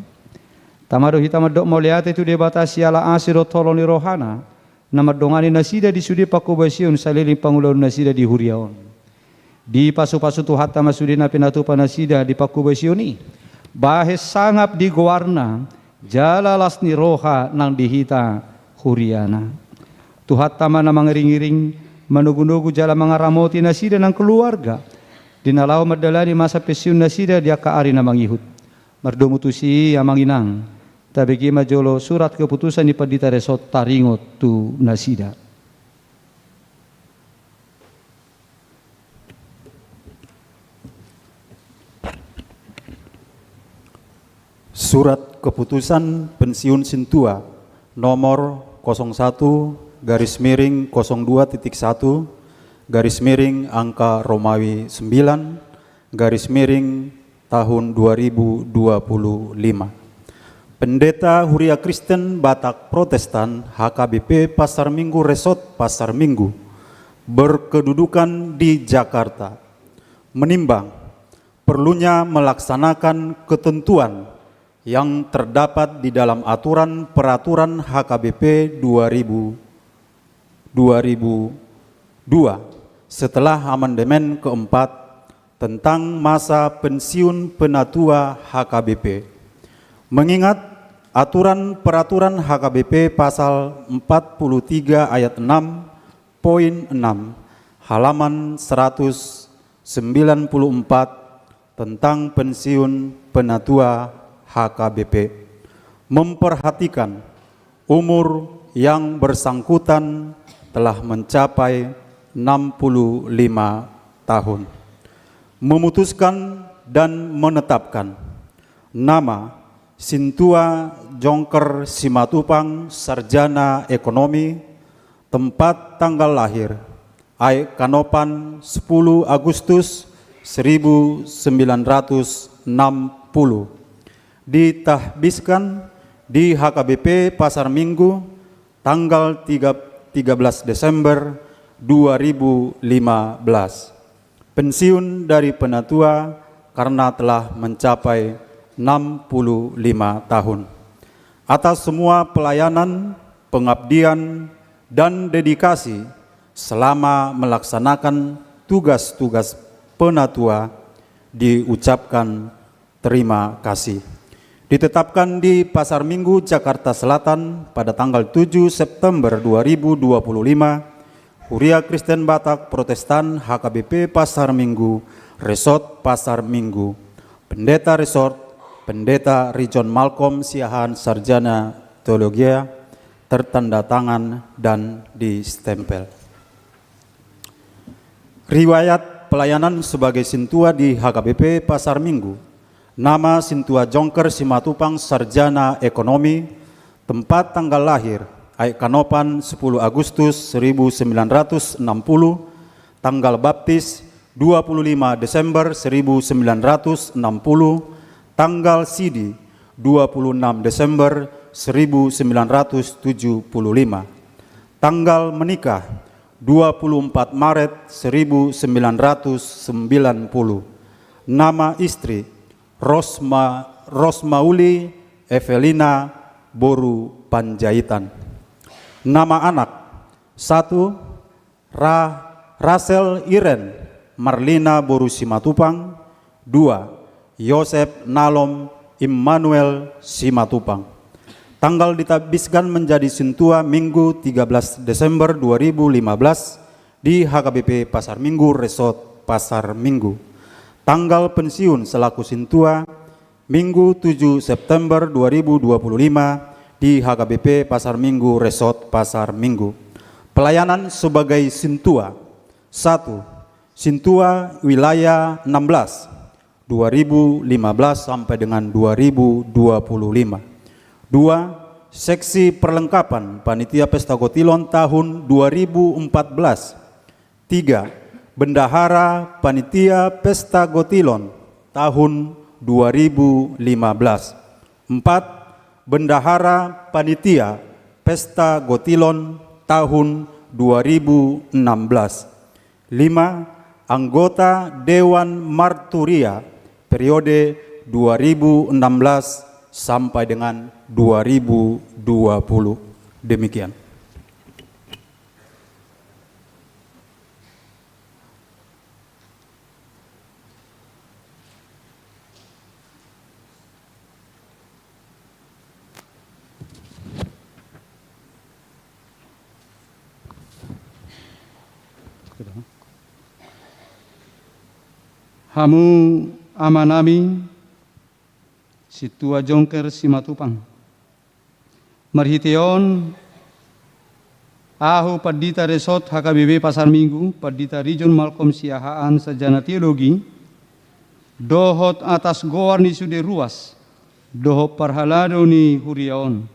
tamado hitama dok moliate tu debata siala asiro toloni rohana nama dongani nasida di sudi pakubasiun saliling pangulon nasida di huriaon. Di pasu-pasu tu hatta masudina pinatu panasida di pakubasiuni bahas sangap di gowarna jalalas ni roha nang dihita huriana Tuhat tama na mangiring-iring, manugu-nugu jala mangaramoti na sida ng keluarga. Dinalaw madalani masa pensiun na sida dia kaari na mangihut. Mardomutusi amanginang. Tabegi majolo surat keputusan ni Padita Resort Taringot tu nasida. Surat Keputusan Pensiun Sintua nomor 01/02.1 angka Romawi 9/tahun 2025. Pendeta Huria Kristen Batak Protestan HKBP Pasar Minggu Resort Pasar Minggu berkedudukan di Jakarta menimbang perlunya melaksanakan ketentuan yang terdapat di dalam aturan peraturan HKBP 2002 setelah amandemen keempat tentang masa pensiun penatua HKBP. Mengingat aturan peraturan HKBP pasal 43 ayat 6 poin 6 halaman 194 tentang pensiun penatua HKBP memperhatikan umur yang bersangkutan telah mencapai 65 tahun, memutuskan dan menetapkan nama Sintua Jongker Simatupang Sarjana Ekonomi, tempat tanggal lahir Aik Kanopan 10 Agustus 1960, ditahbiskan di HKBP Pasar Minggu tanggal 13 Desember 2015. Pensiun dari penatua karena telah mencapai 65 tahun. Atas semua pelayanan, pengabdian, dan dedikasi selama melaksanakan tugas-tugas penatua diucapkan terima kasih. Ditetapkan di Pasar Minggu, Jakarta Selatan pada tanggal 7 September 2025, Huria Kristen Batak Protestan HKBP Pasar Minggu, Resort Pasar Minggu. Pendeta Resort, Pendeta Rijon Malcolm Siahaan Sarjana Teologia, tertanda tangan dan distempel. Riwayat pelayanan sebagai Sintua di HKBP Pasar Minggu. Nama Sintua Jongker Simatupang Sarjana Ekonomi, tempat tanggal lahir Aik Kanopan 10 Agustus 1960, tanggal baptis 25 Desember 1960, tanggal sidi 26 Desember 1975, tanggal menikah 24 Maret 1990, nama istri Rosmauli Evelina Boru Panjaitan. Nama anak 1. Rasel Iren Marlina Boru Simatupang. 2. Yosep Nalom Immanuel Simatupang. Tanggal ditabiskan menjadi Sintua Minggu 13 Desember 2015 di HKBP Pasar Minggu Resort Pasar Minggu. Tanggal pensiun selaku Sintua Minggu 7 September 2025 di HKBP Pasar Minggu Resort Pasar Minggu. Pelayanan sebagai Sintua. 1. Sintua Wilayah 16 2015 sampai dengan 2025. 2. Seksi Perlengkapan Panitia Pesta Gotilon tahun 2014. 3. Bendahara Panitia Pesta Gotilon tahun 2015. 4. Bendahara Panitia Pesta Gotilon tahun 2016. 5. Anggota Dewan Marturia periode 2016 sampai dengan 2020. Demikian. Hamu amanami situa jongker simatupang. Marhiteon ahu Padita Resort HKBP Pasar Minggu, Padita Region Malkom Siahaan Sarjana Teologi, dohot atas goar ni sude ruas, dohot parhalado ni huriaon.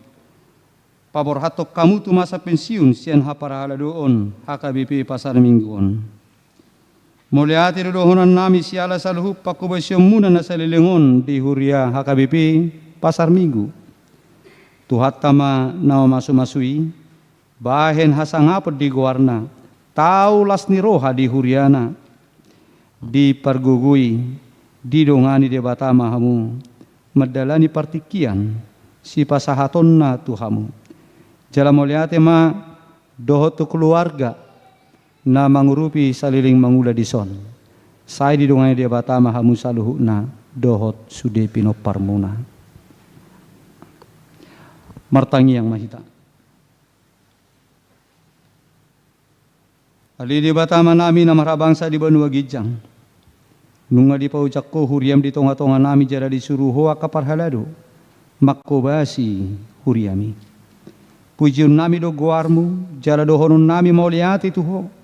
Pabor hatok kamu tu masa pensiun sian haparhaladoon HKBP Pasar Mingguon. Muliati dohonan nami siala saluhu pakubasyon muna na salilingon di huria HKBP Pasar Minggu. Tuhat tama na masu-masui, bahen hasangapod di goarna, taulas ni roha di huriana, di pargugui, di dongani de batama hamu, madalani partikian, si pasahaton na tuhamu. Jala muliate ma dohot tu keluarga, na mangurupi saliling mangula di son. Saya di dongani de batama hamu saluhu na dohot sude pinoparmuna. Martangi yang mahita. Ali di batama nami na marabangsa di Banua Gijang. Nunga di paujak ko huriam di tonga-tonga nami jara disuruh hoa kaparhalado. Makkobasi huriami. Pujiun nami do goarmu, jara do honun nami mauliati tuho.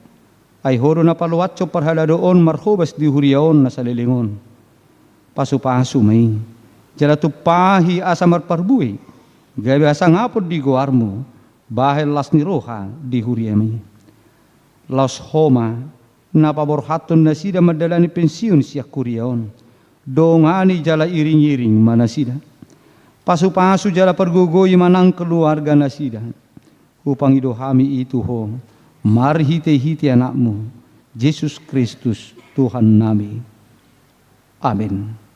Ay horo na paluatso parhaladoon marhobas di huriaon na salilingon. Pasu-pasu may. Jara tupahi asa marparbui. Gabi asa ngapod di goarmu, bahel las ni roha di huriami. Laos homa, napaborhaton na sida madalani pensiun siya kuriaon. Dongani jala iring-iring manasida. Pasu-pasu jala pergugoy manang keluarga nasida. Upang idohami itu ho, marhite-hite anakmu, Yesus Kristus Tuhan nami. Amin.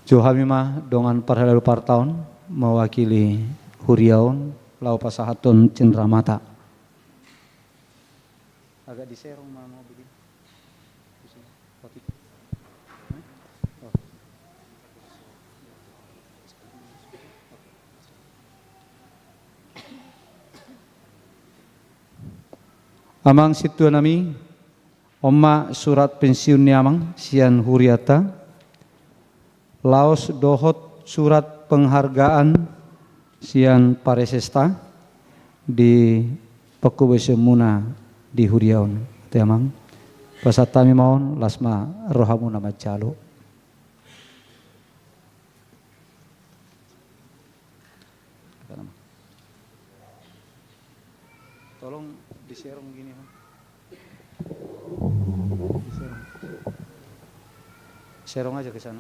Johami mah dongan parhalado partaon mewakili huriaon lau pasahaton cendramata. Agak diserong mah mau begini. Amang situ nami omma surat pensiun ni amang sian huriata. Laos dohot surat penghargaan sian paresesta di Pakubesemuna di huriaon. Temang pasatami maon lasma rohamu nama calo. Tolong diserong gini. Serong aja ke sana.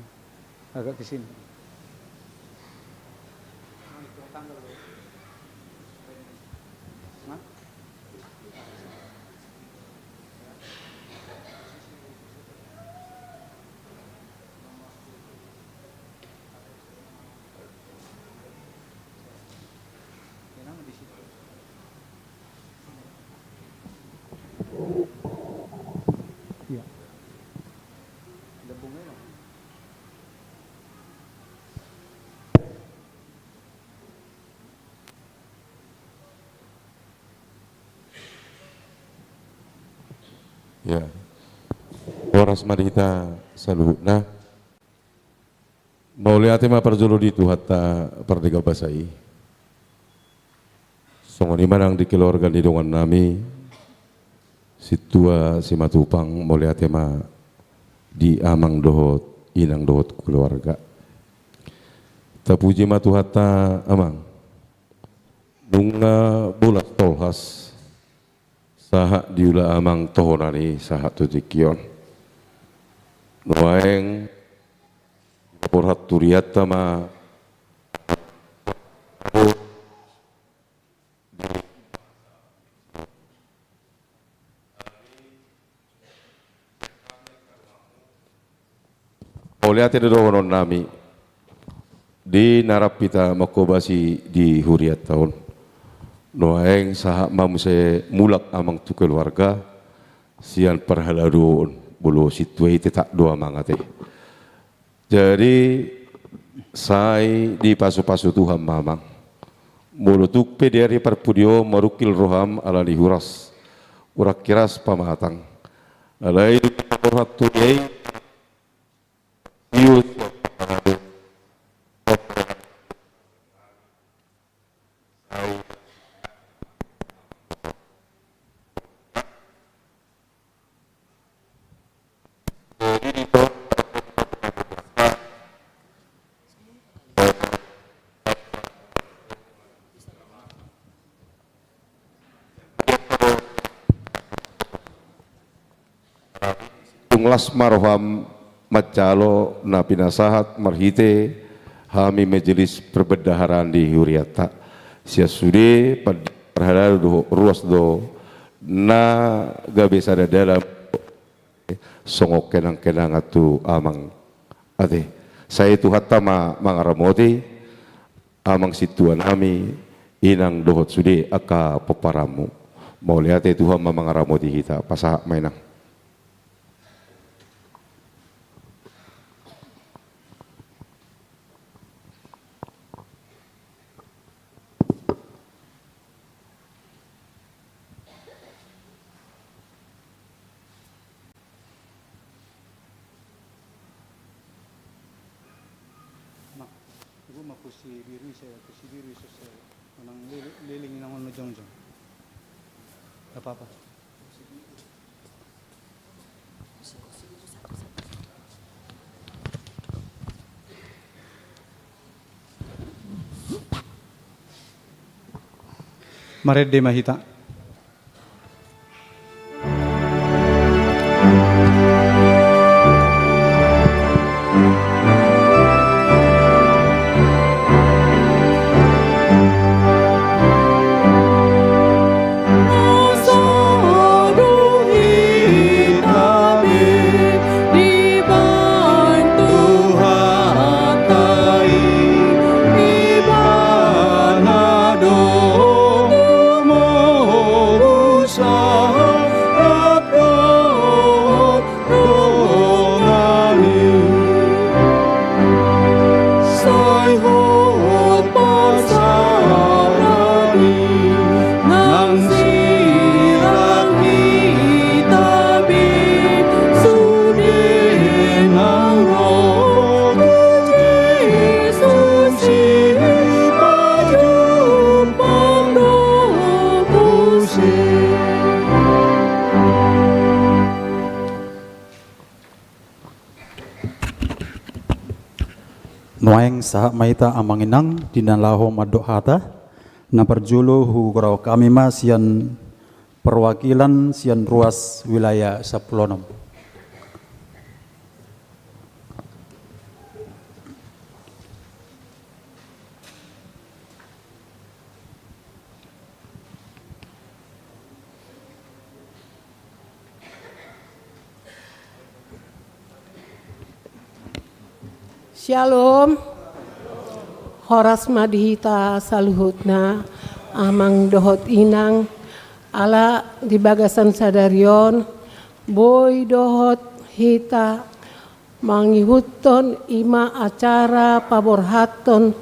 Agak ke sini. Ya, Horas Marita Saluhna Mauliati ma perjuludi Tuhatta Perdega Basai Songoni manang di keluarga di dongan nami Situa Simatupang Mauliati ma di amang dohot inang dohot keluarga Tapuji ma Tuhatta amang Nunga bulat tolhas saha diula amang tohonani saha tutikion nuaeng porhat turiat ma Oliate dohonon nami di narapita makobasi di huriat tahun noaeng saha mamuse mulak amang tu keluarga sian perhaladoon bulu situai tak doa mangate. Jadi saya di pasu-pasu Tuhan mamang mulutuk pederi perpudio marukil roham ala dihuras urak kiras pamatang alai waktu yai yus Tunglas marham macalo na pinasahat marhite hami majelis perbendaharaan di Huriata sia sude perhalal do ruas do na gabe sada dalam songok kenang-kenang atu amang ate saya itu hatta mangaramoti amang situan kami inang dohot sude aka poparamu mau lihat itu hama mangaramoti kita pasah mainang. Liling nang ono jongjong. Apa-apa. Maredde mahita. Noeng saha maita amanginang dinalaho madohata na perjulu hu grau kami ma sian perwakilan sian ruas wilayah Saplonom. Shalom, horas madhita saluhutna, amang dohot inang, ala di bagasan sadarion, boy dohot hita, mangihuton ima acara paborhaton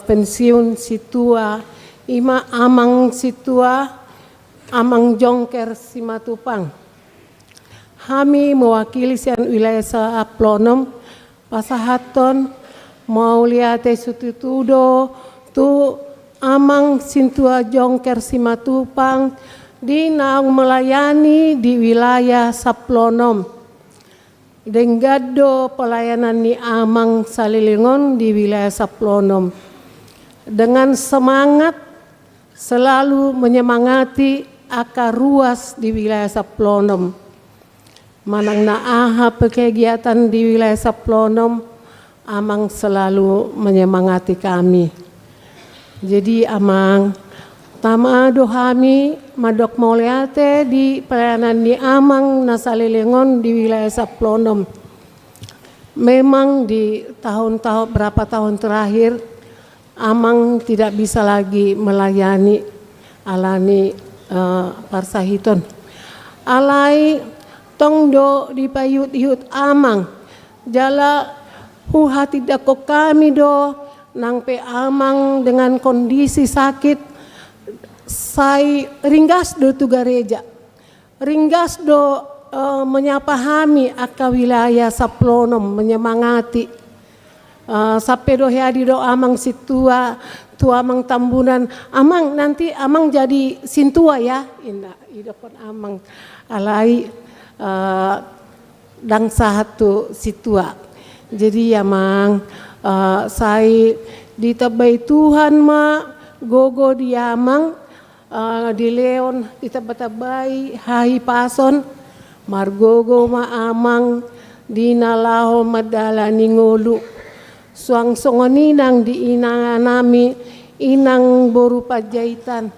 pensiun situa, ima amang situa, amang jongker simatupang. Kami mewakili sian wilayah Saplonom, pasahaton mau liate sututudo tu amang sintua jongker simatupang di naung melayani di wilayah Saplonom. Denggado pelayanan ni amang salilingon di wilayah Saplonom. Dengan semangat selalu menyemangati akar ruas di wilayah Saplonom. Manang naaha kegiatan di wilayah Saplonom, amang selalu menyemangati kami. Jadi amang, tama dohami madok mauliate di pelayanan di amang nasalilingon di wilayah Saplonom. Memang di tahun-tahun berapa tahun terakhir, amang tidak bisa lagi melayani alani parsahiton. Alai tongdo di payut-yut amang jala hati dako kami do nang pe amang dengan kondisi sakit sai ringgas do tu gareja ringgas do menyapahami aka wilayah saplonom menyemangati sampai do headi do amang situa tua amang Tambunan amang nanti amang jadi sintua ya indah idokon amang alai dang satu situa jadi amang saya ditabai Tuhan ma gogo di amang di Leon ditabatabai hai pason margogo ma amang di nalaho madala ningolu suang songoninang di inang nami inang boru pajaitan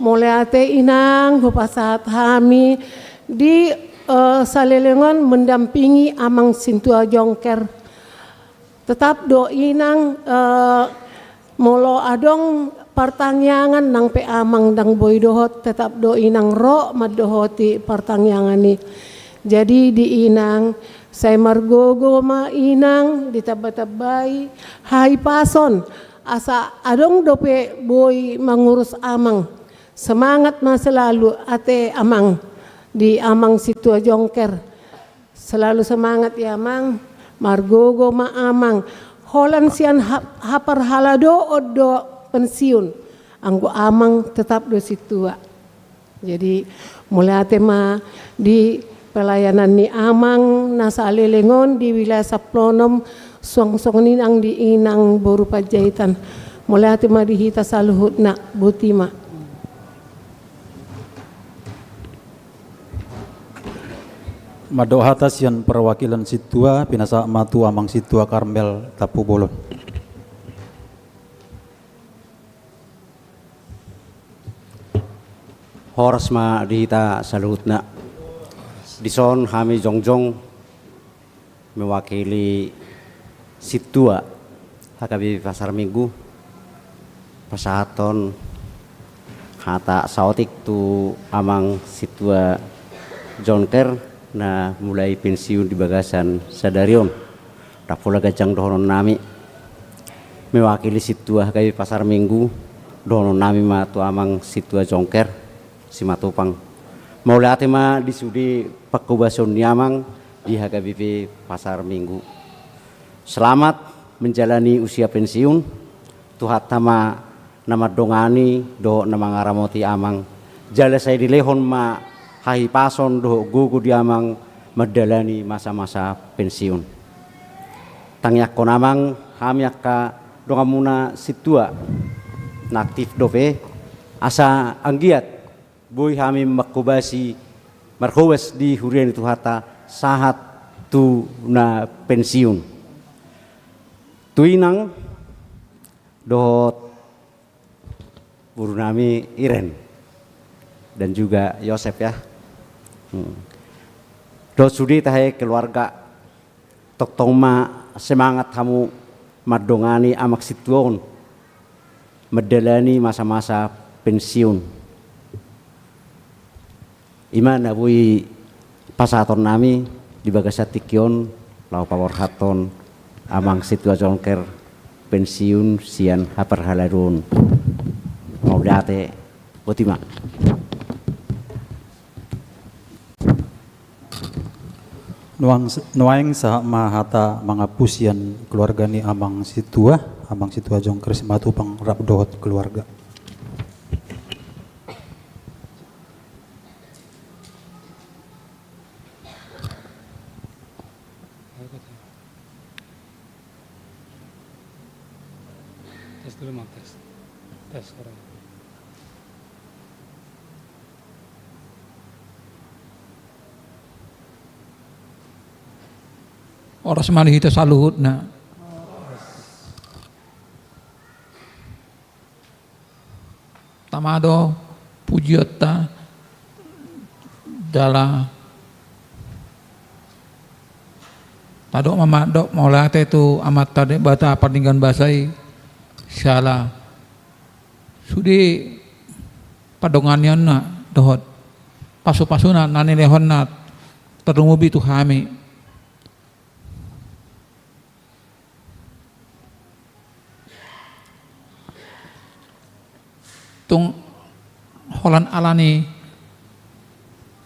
mulai ate inang hupasahat hami di salelengon mendampingi amang Sintua Jongker tetap do inang molo adong pertanyaan nang pe amang dang boy dohot tetap do inang ro madohoti pertanyaan ni jadi di inang saya margogo ma inang ditabatabai hai pason asa adong dope boy mangurus amang semangat ma selalu ate amang di amang Sintua Jongker selalu semangat ya amang margogo ma amang holan sian hapar halado odo pensiun anggo amang tetap do situa jadi mulai tema di pelayanan ni amang nasa lelengon di wilayah Saplonom song ninang di inang boru pajaitan mulai tema dihita saluhut nak butima Madohata sian perwakilan situa pinasa matu amang situa Karmel Tapu Bolon. Horas ma dihita saluhutna dison kami jongjong mewakili situa HKBP Pasar Minggu pasahaton hata saotik tu amang situa Jongker na mulai pensiun di Bagasan Sadarion rapola gajang dohonon nami mewakili situa HKBP Pasar Minggu dohonon nami ma tu amang situa Jongker si matupang mulai atema disudi pakubason niamang di HKBP Pasar Minggu selamat menjalani usia pensiun tuhat tama nama dongani do nama ngaramoti amang jala saya dilehon ma hai pason do gugu di amang medalani masa-masa pensiun tangyak konamang hamyaka dongamuna situa naktif dope asa anggiat boy kami makubasi markobas di hurian itu hata sahat tu na pensiun tuinang dohot buru nami Iren dan juga Yosef ya dohot sudi tahe keluarga tok tongma semangat kamu madongani amak situon medelani masa-masa pensiun Iman abui pasaton nami di Bagasatikion lau pawar haton amang Sintua Jongker pensiun sian hapar halarun mau date botima Nuaing sa mahata mga pusian keluarga ni amang Sintua Jongker simatu pang rapdohot keluarga tes orang. Oras malih ito saluhut na tamado pujiota dala tado mamadok maulate tu amat tade bata pandingan basai salah sudi padongannya na dohot pasu-pasuna nanilehon na terumubi tu hami tung holan alani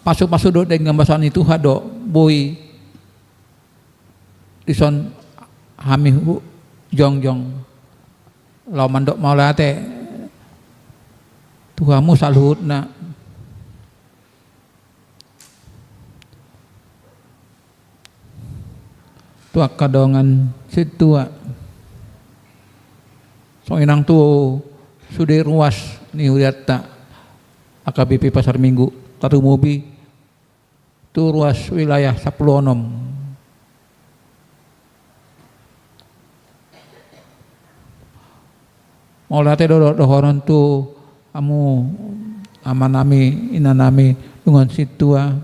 pasu-pasu do dengan basan itu hado boy dison hami jong-jong lau mandok mau late tuhamu salut na tuak kadongan situa so inang tu sudah ruas ni huriat tak AKBP Pasar Minggu Tatu Mobi tu ruas wilayah 10 mau latih dohoran tu amu amanami inanami dengan situa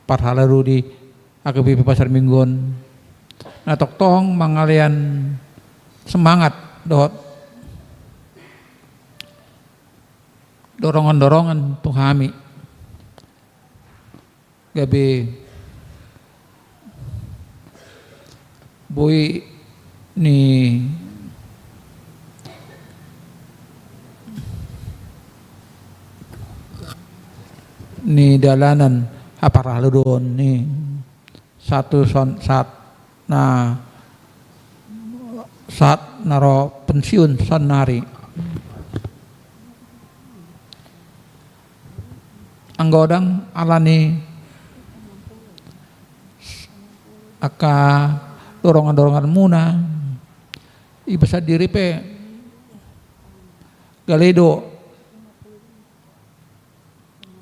parhalaru di AKBP Pasar Minggon nah tong mangalian semangat dohot dorongan-dorongan tuh kami gabe boy ni dalanan apa doon ni satu saat naro pensiun sanari anggodang alani aka dorongan-dorongan muna ibasa diri pe galedo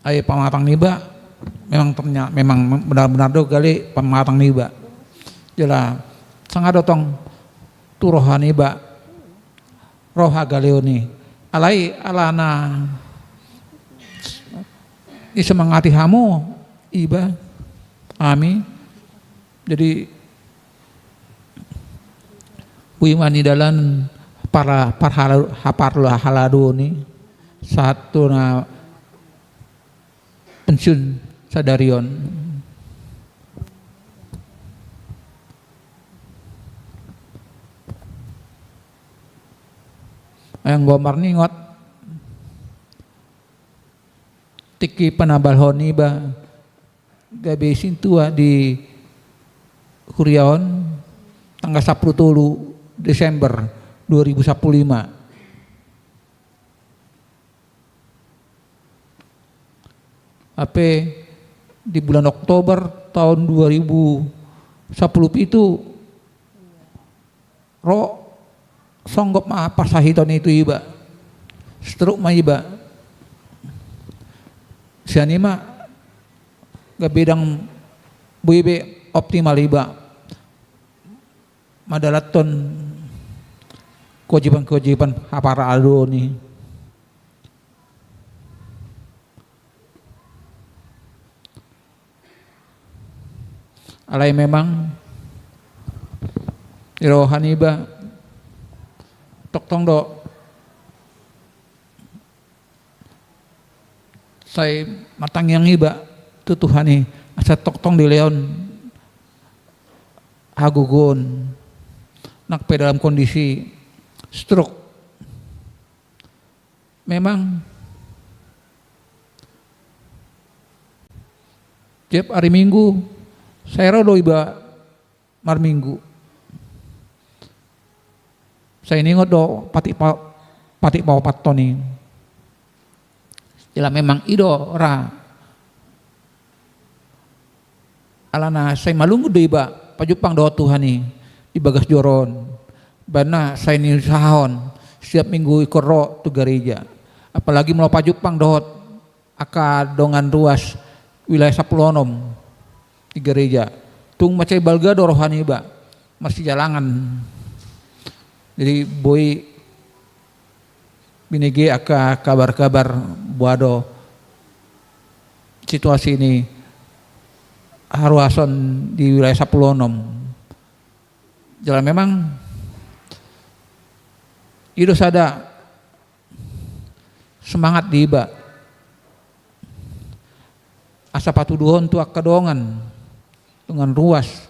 ay pamatang niba memang benar-benar do gali pamatang niba jela sangado tong turohan niba roha galeoni alai alana isemangati hamu iba ami jadi wimani dalan para haladu ni satu na pensiun sadarion ayang gomar ningot tiki panabalhon iba gabe sintua di Huriaon tanggal 10 Desember 2015 apa di bulan Oktober tahun 2010 itu ro songgop ma pasahiton itu iba stroke ma iba sianima gak bedang buibe optimal iba madalaton kewajiban hapara aldo ni alai memang irohan iba toktong do saya matang yang iba tutuhani asa toktong di leon hagugun nakpe dalam kondisi stroke memang tiap hari Minggu saya rodo iba mar Minggu saya ningot do pati pau patoni jela memang ido ra alana saya malunggu do iba pajupang do Tuhani di bagas joron bana saya ni sahon setiap minggu ikoro tu gereja apalagi mau pajupang dohot aka dongan ruas wilayah 10 di gereja tung macai balga do rohani ba masih jalangan jadi boy binege aka kabar-kabar buado situasi ini haruason di wilayah 10 jalan memang itu sada semangat di iba asa patuduhon tuak kedongan dengan ruas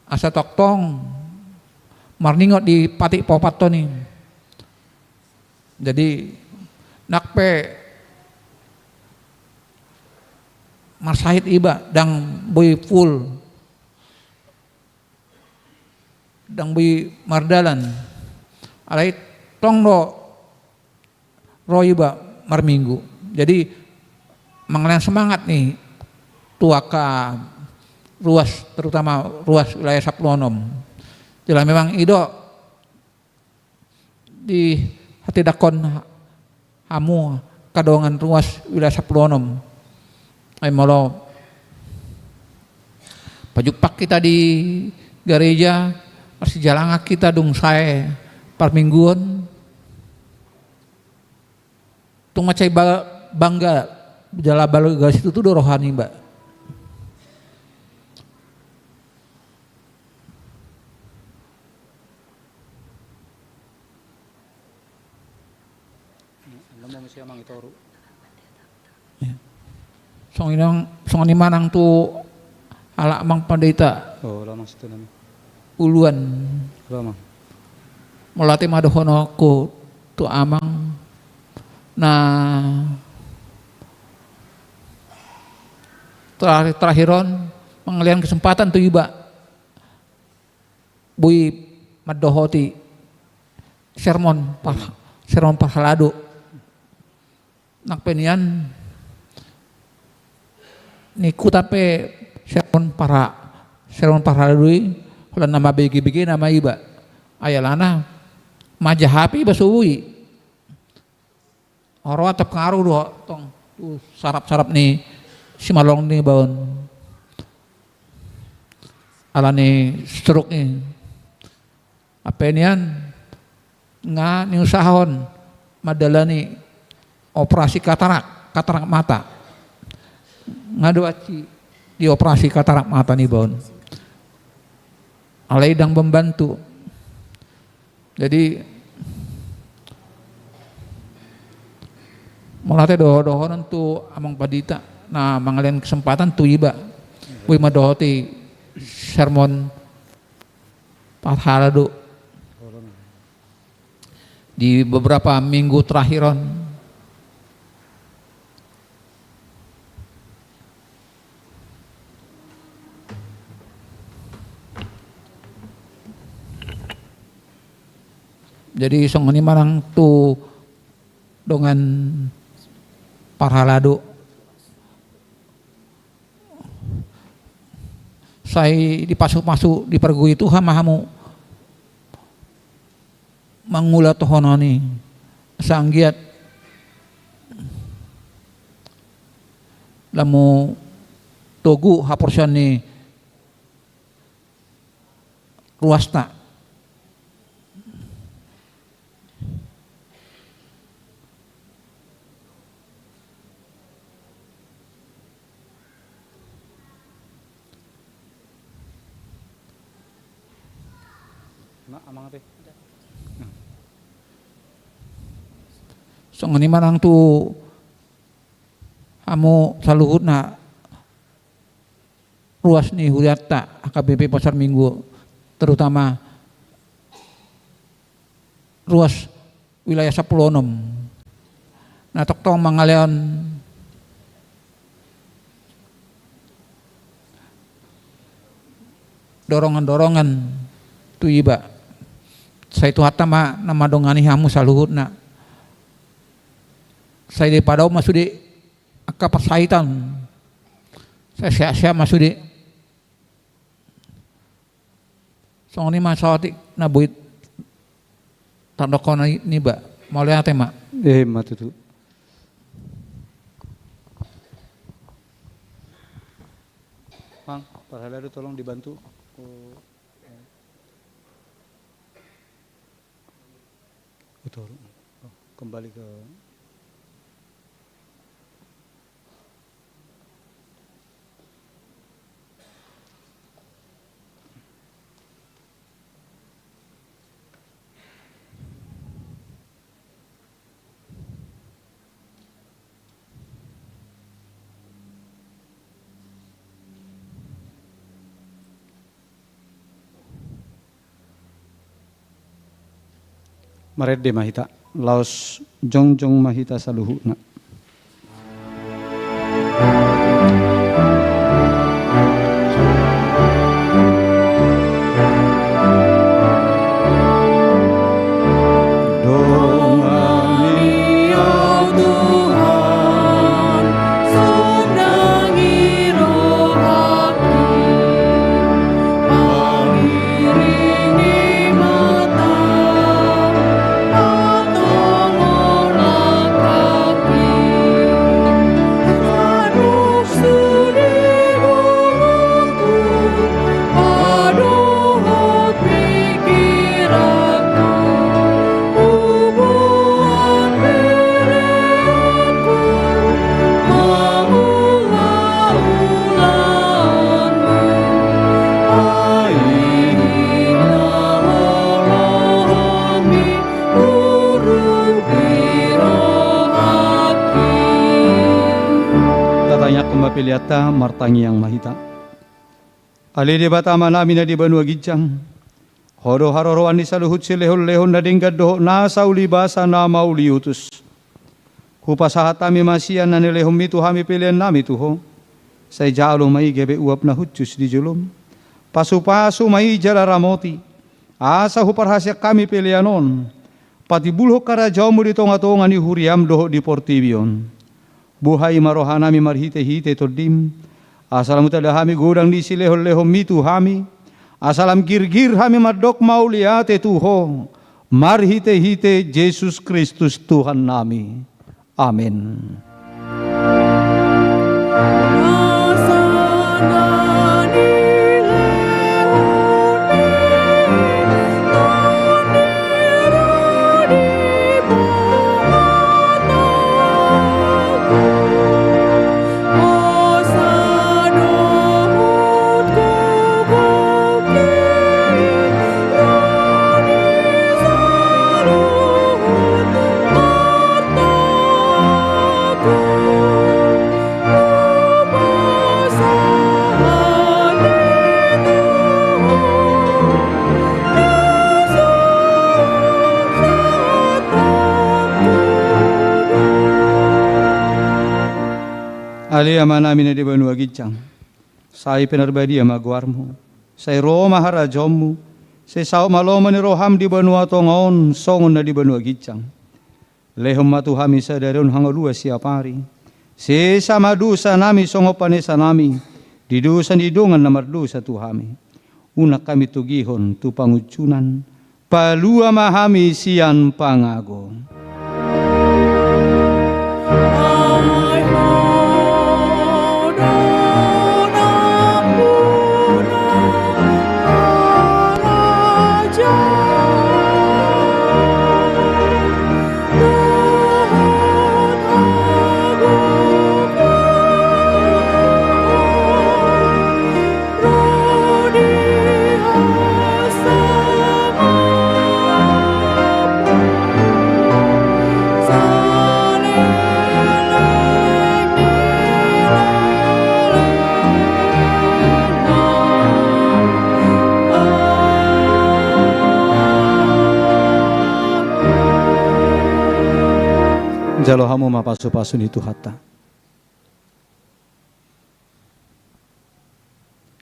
asa toktong marningot di pati popatoni jadi nakpe marsahit iba dang boy full dang boy mardalan alai tong ro iba marminggu. Jadi mangalen semangat nih tuaka ruas, terutama ruas wilayah Saplonom. Jelas memang ido di hati dakon hamu kadongan ruas wilayah Saplonom. Ay molo pajupak kita di gereja masih jalangak kita dung saya par mingguan tung macai bangga jala balugas itu tuh rohani mbak. Song ini manang tu ala amang pandita. Oh, lama situ nami. Uluan. Lama. Mulate madohono ko tu amang na terakhiron mengalian kesempatan tu iba bui madohoti sermon parhalado nak penian niku tape sermon parhalado kalau nama begi nama iba ayalana majahapi basuwi oro atap ngaruh do tong tu sarap nih si malong nih baun ala nih stroke nih apa nian nga ni usahon madalani operasi katarak mata ngaduaci di operasi katarak mata nih baun alai dang membantu. Jadi mulate dohonan tu amang padita nah mangalian kesempatan tu iba wi madohoti sermon parhalado di beberapa minggu terakhiran. Jadi songoni marang tu dengan parhalado saya dipasuk-masuk di pergui itu hamahamu mangulat hononi sanggiat lamu togu haporsan ni ruasta so ngani marang tu amu saluhut na ruas ni huriata AKBP Pasar Minggu terutama ruas wilayah Saplonom na toktong mangaleon dorongan tu iba saya itu hatama nama dongani hamu saluhut na saya di padau masuk di akapasaitan saya siap masuk di soalnya masalah na buit tandokon ini ba mau lihat tema matu tu Bang parhalado tolong dibantu betul kembali ke Marede Mahita. laos jongjong mahita saluhuna. Piliata martangi yang mahita. Ali di batama nami na di banua gijang. Horo haroroan ni saluhut silehon lehon na dinggad doho nasa uli basa na mauli utus. Kupasahat kami masian na nilehom itu hami pilihan nami tuho. Say jalo mai gebe uap na hutjus di julum. Pasu-pasu mai jala ramoti. Asa huparhasya kami pilihanon. Pati bulho karajamu di tonga-tonga ni huriam doho di portibion. Buhay marohanami marhite-hite todim. Asalam utadahami gudang di silehol-lehom mitu hami. Asalam gir-gir hami madok mauliate tuho. Marhite-hite Yesus Kristus Tuhan nami. Amin. Ali amanami na di banua gijang. Sai penarbadi amaguarmu. Sai Roma harajomu. Sai sao maloma ni roham di banua tongon songon na di banua gijang. Lehom matuhami sadarun hangalua siapari. Se sama dusa nami songopanesa nami. Di dusa di dongan namar dusa tuhami. Unak kami tugihon tu pangucunan. Palua mahami sian pangago. Jalo hamu mapasu-pasu ni Tuhata.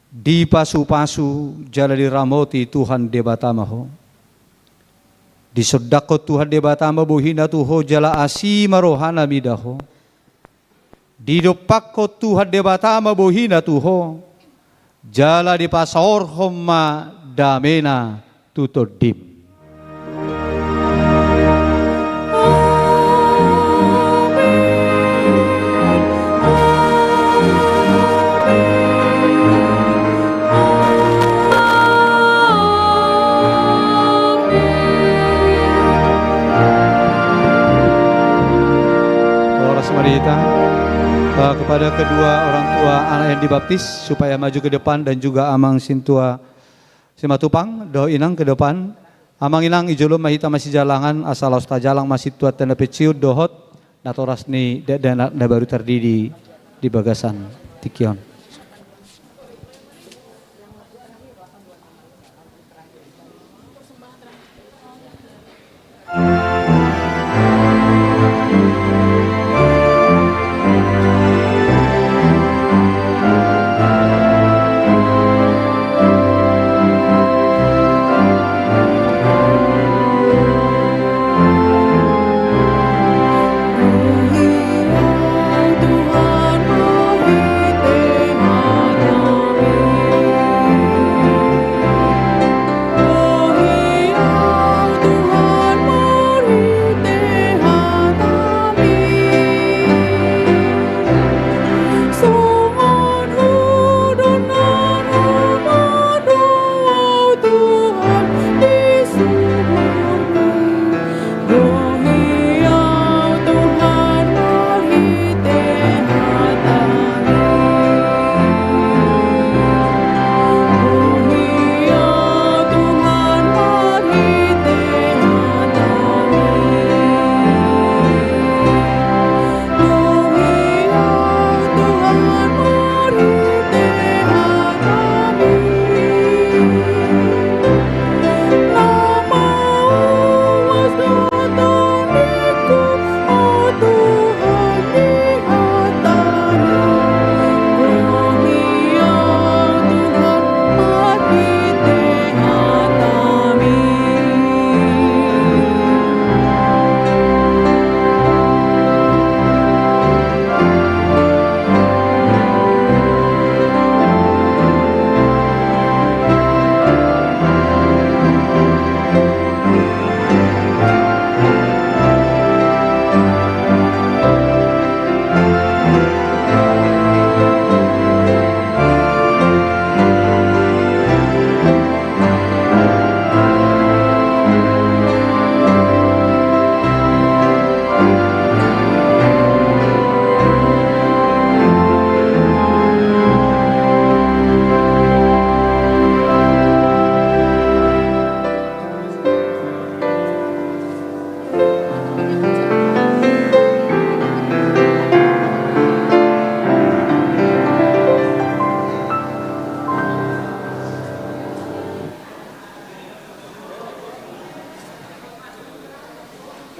Di pasu-pasu jala di ramoti Tuhan debatamaho. Di sodako Tuhan debatama bohina tuho jala asi marohana midaho. Di dopako Tuhan debatama bohina tuho jala di pasor homa damena tutodim. Marita kepada kedua orang tua anak yang dibaptis supaya maju ke depan dan juga amang sintua simatupang doh inang ke depan amang inang ijolom mahita masih jalangan asal osta jalang masih tuat tanda peciut dohot natoras ni dan baru terdiri di bagasan tikion.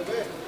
Kita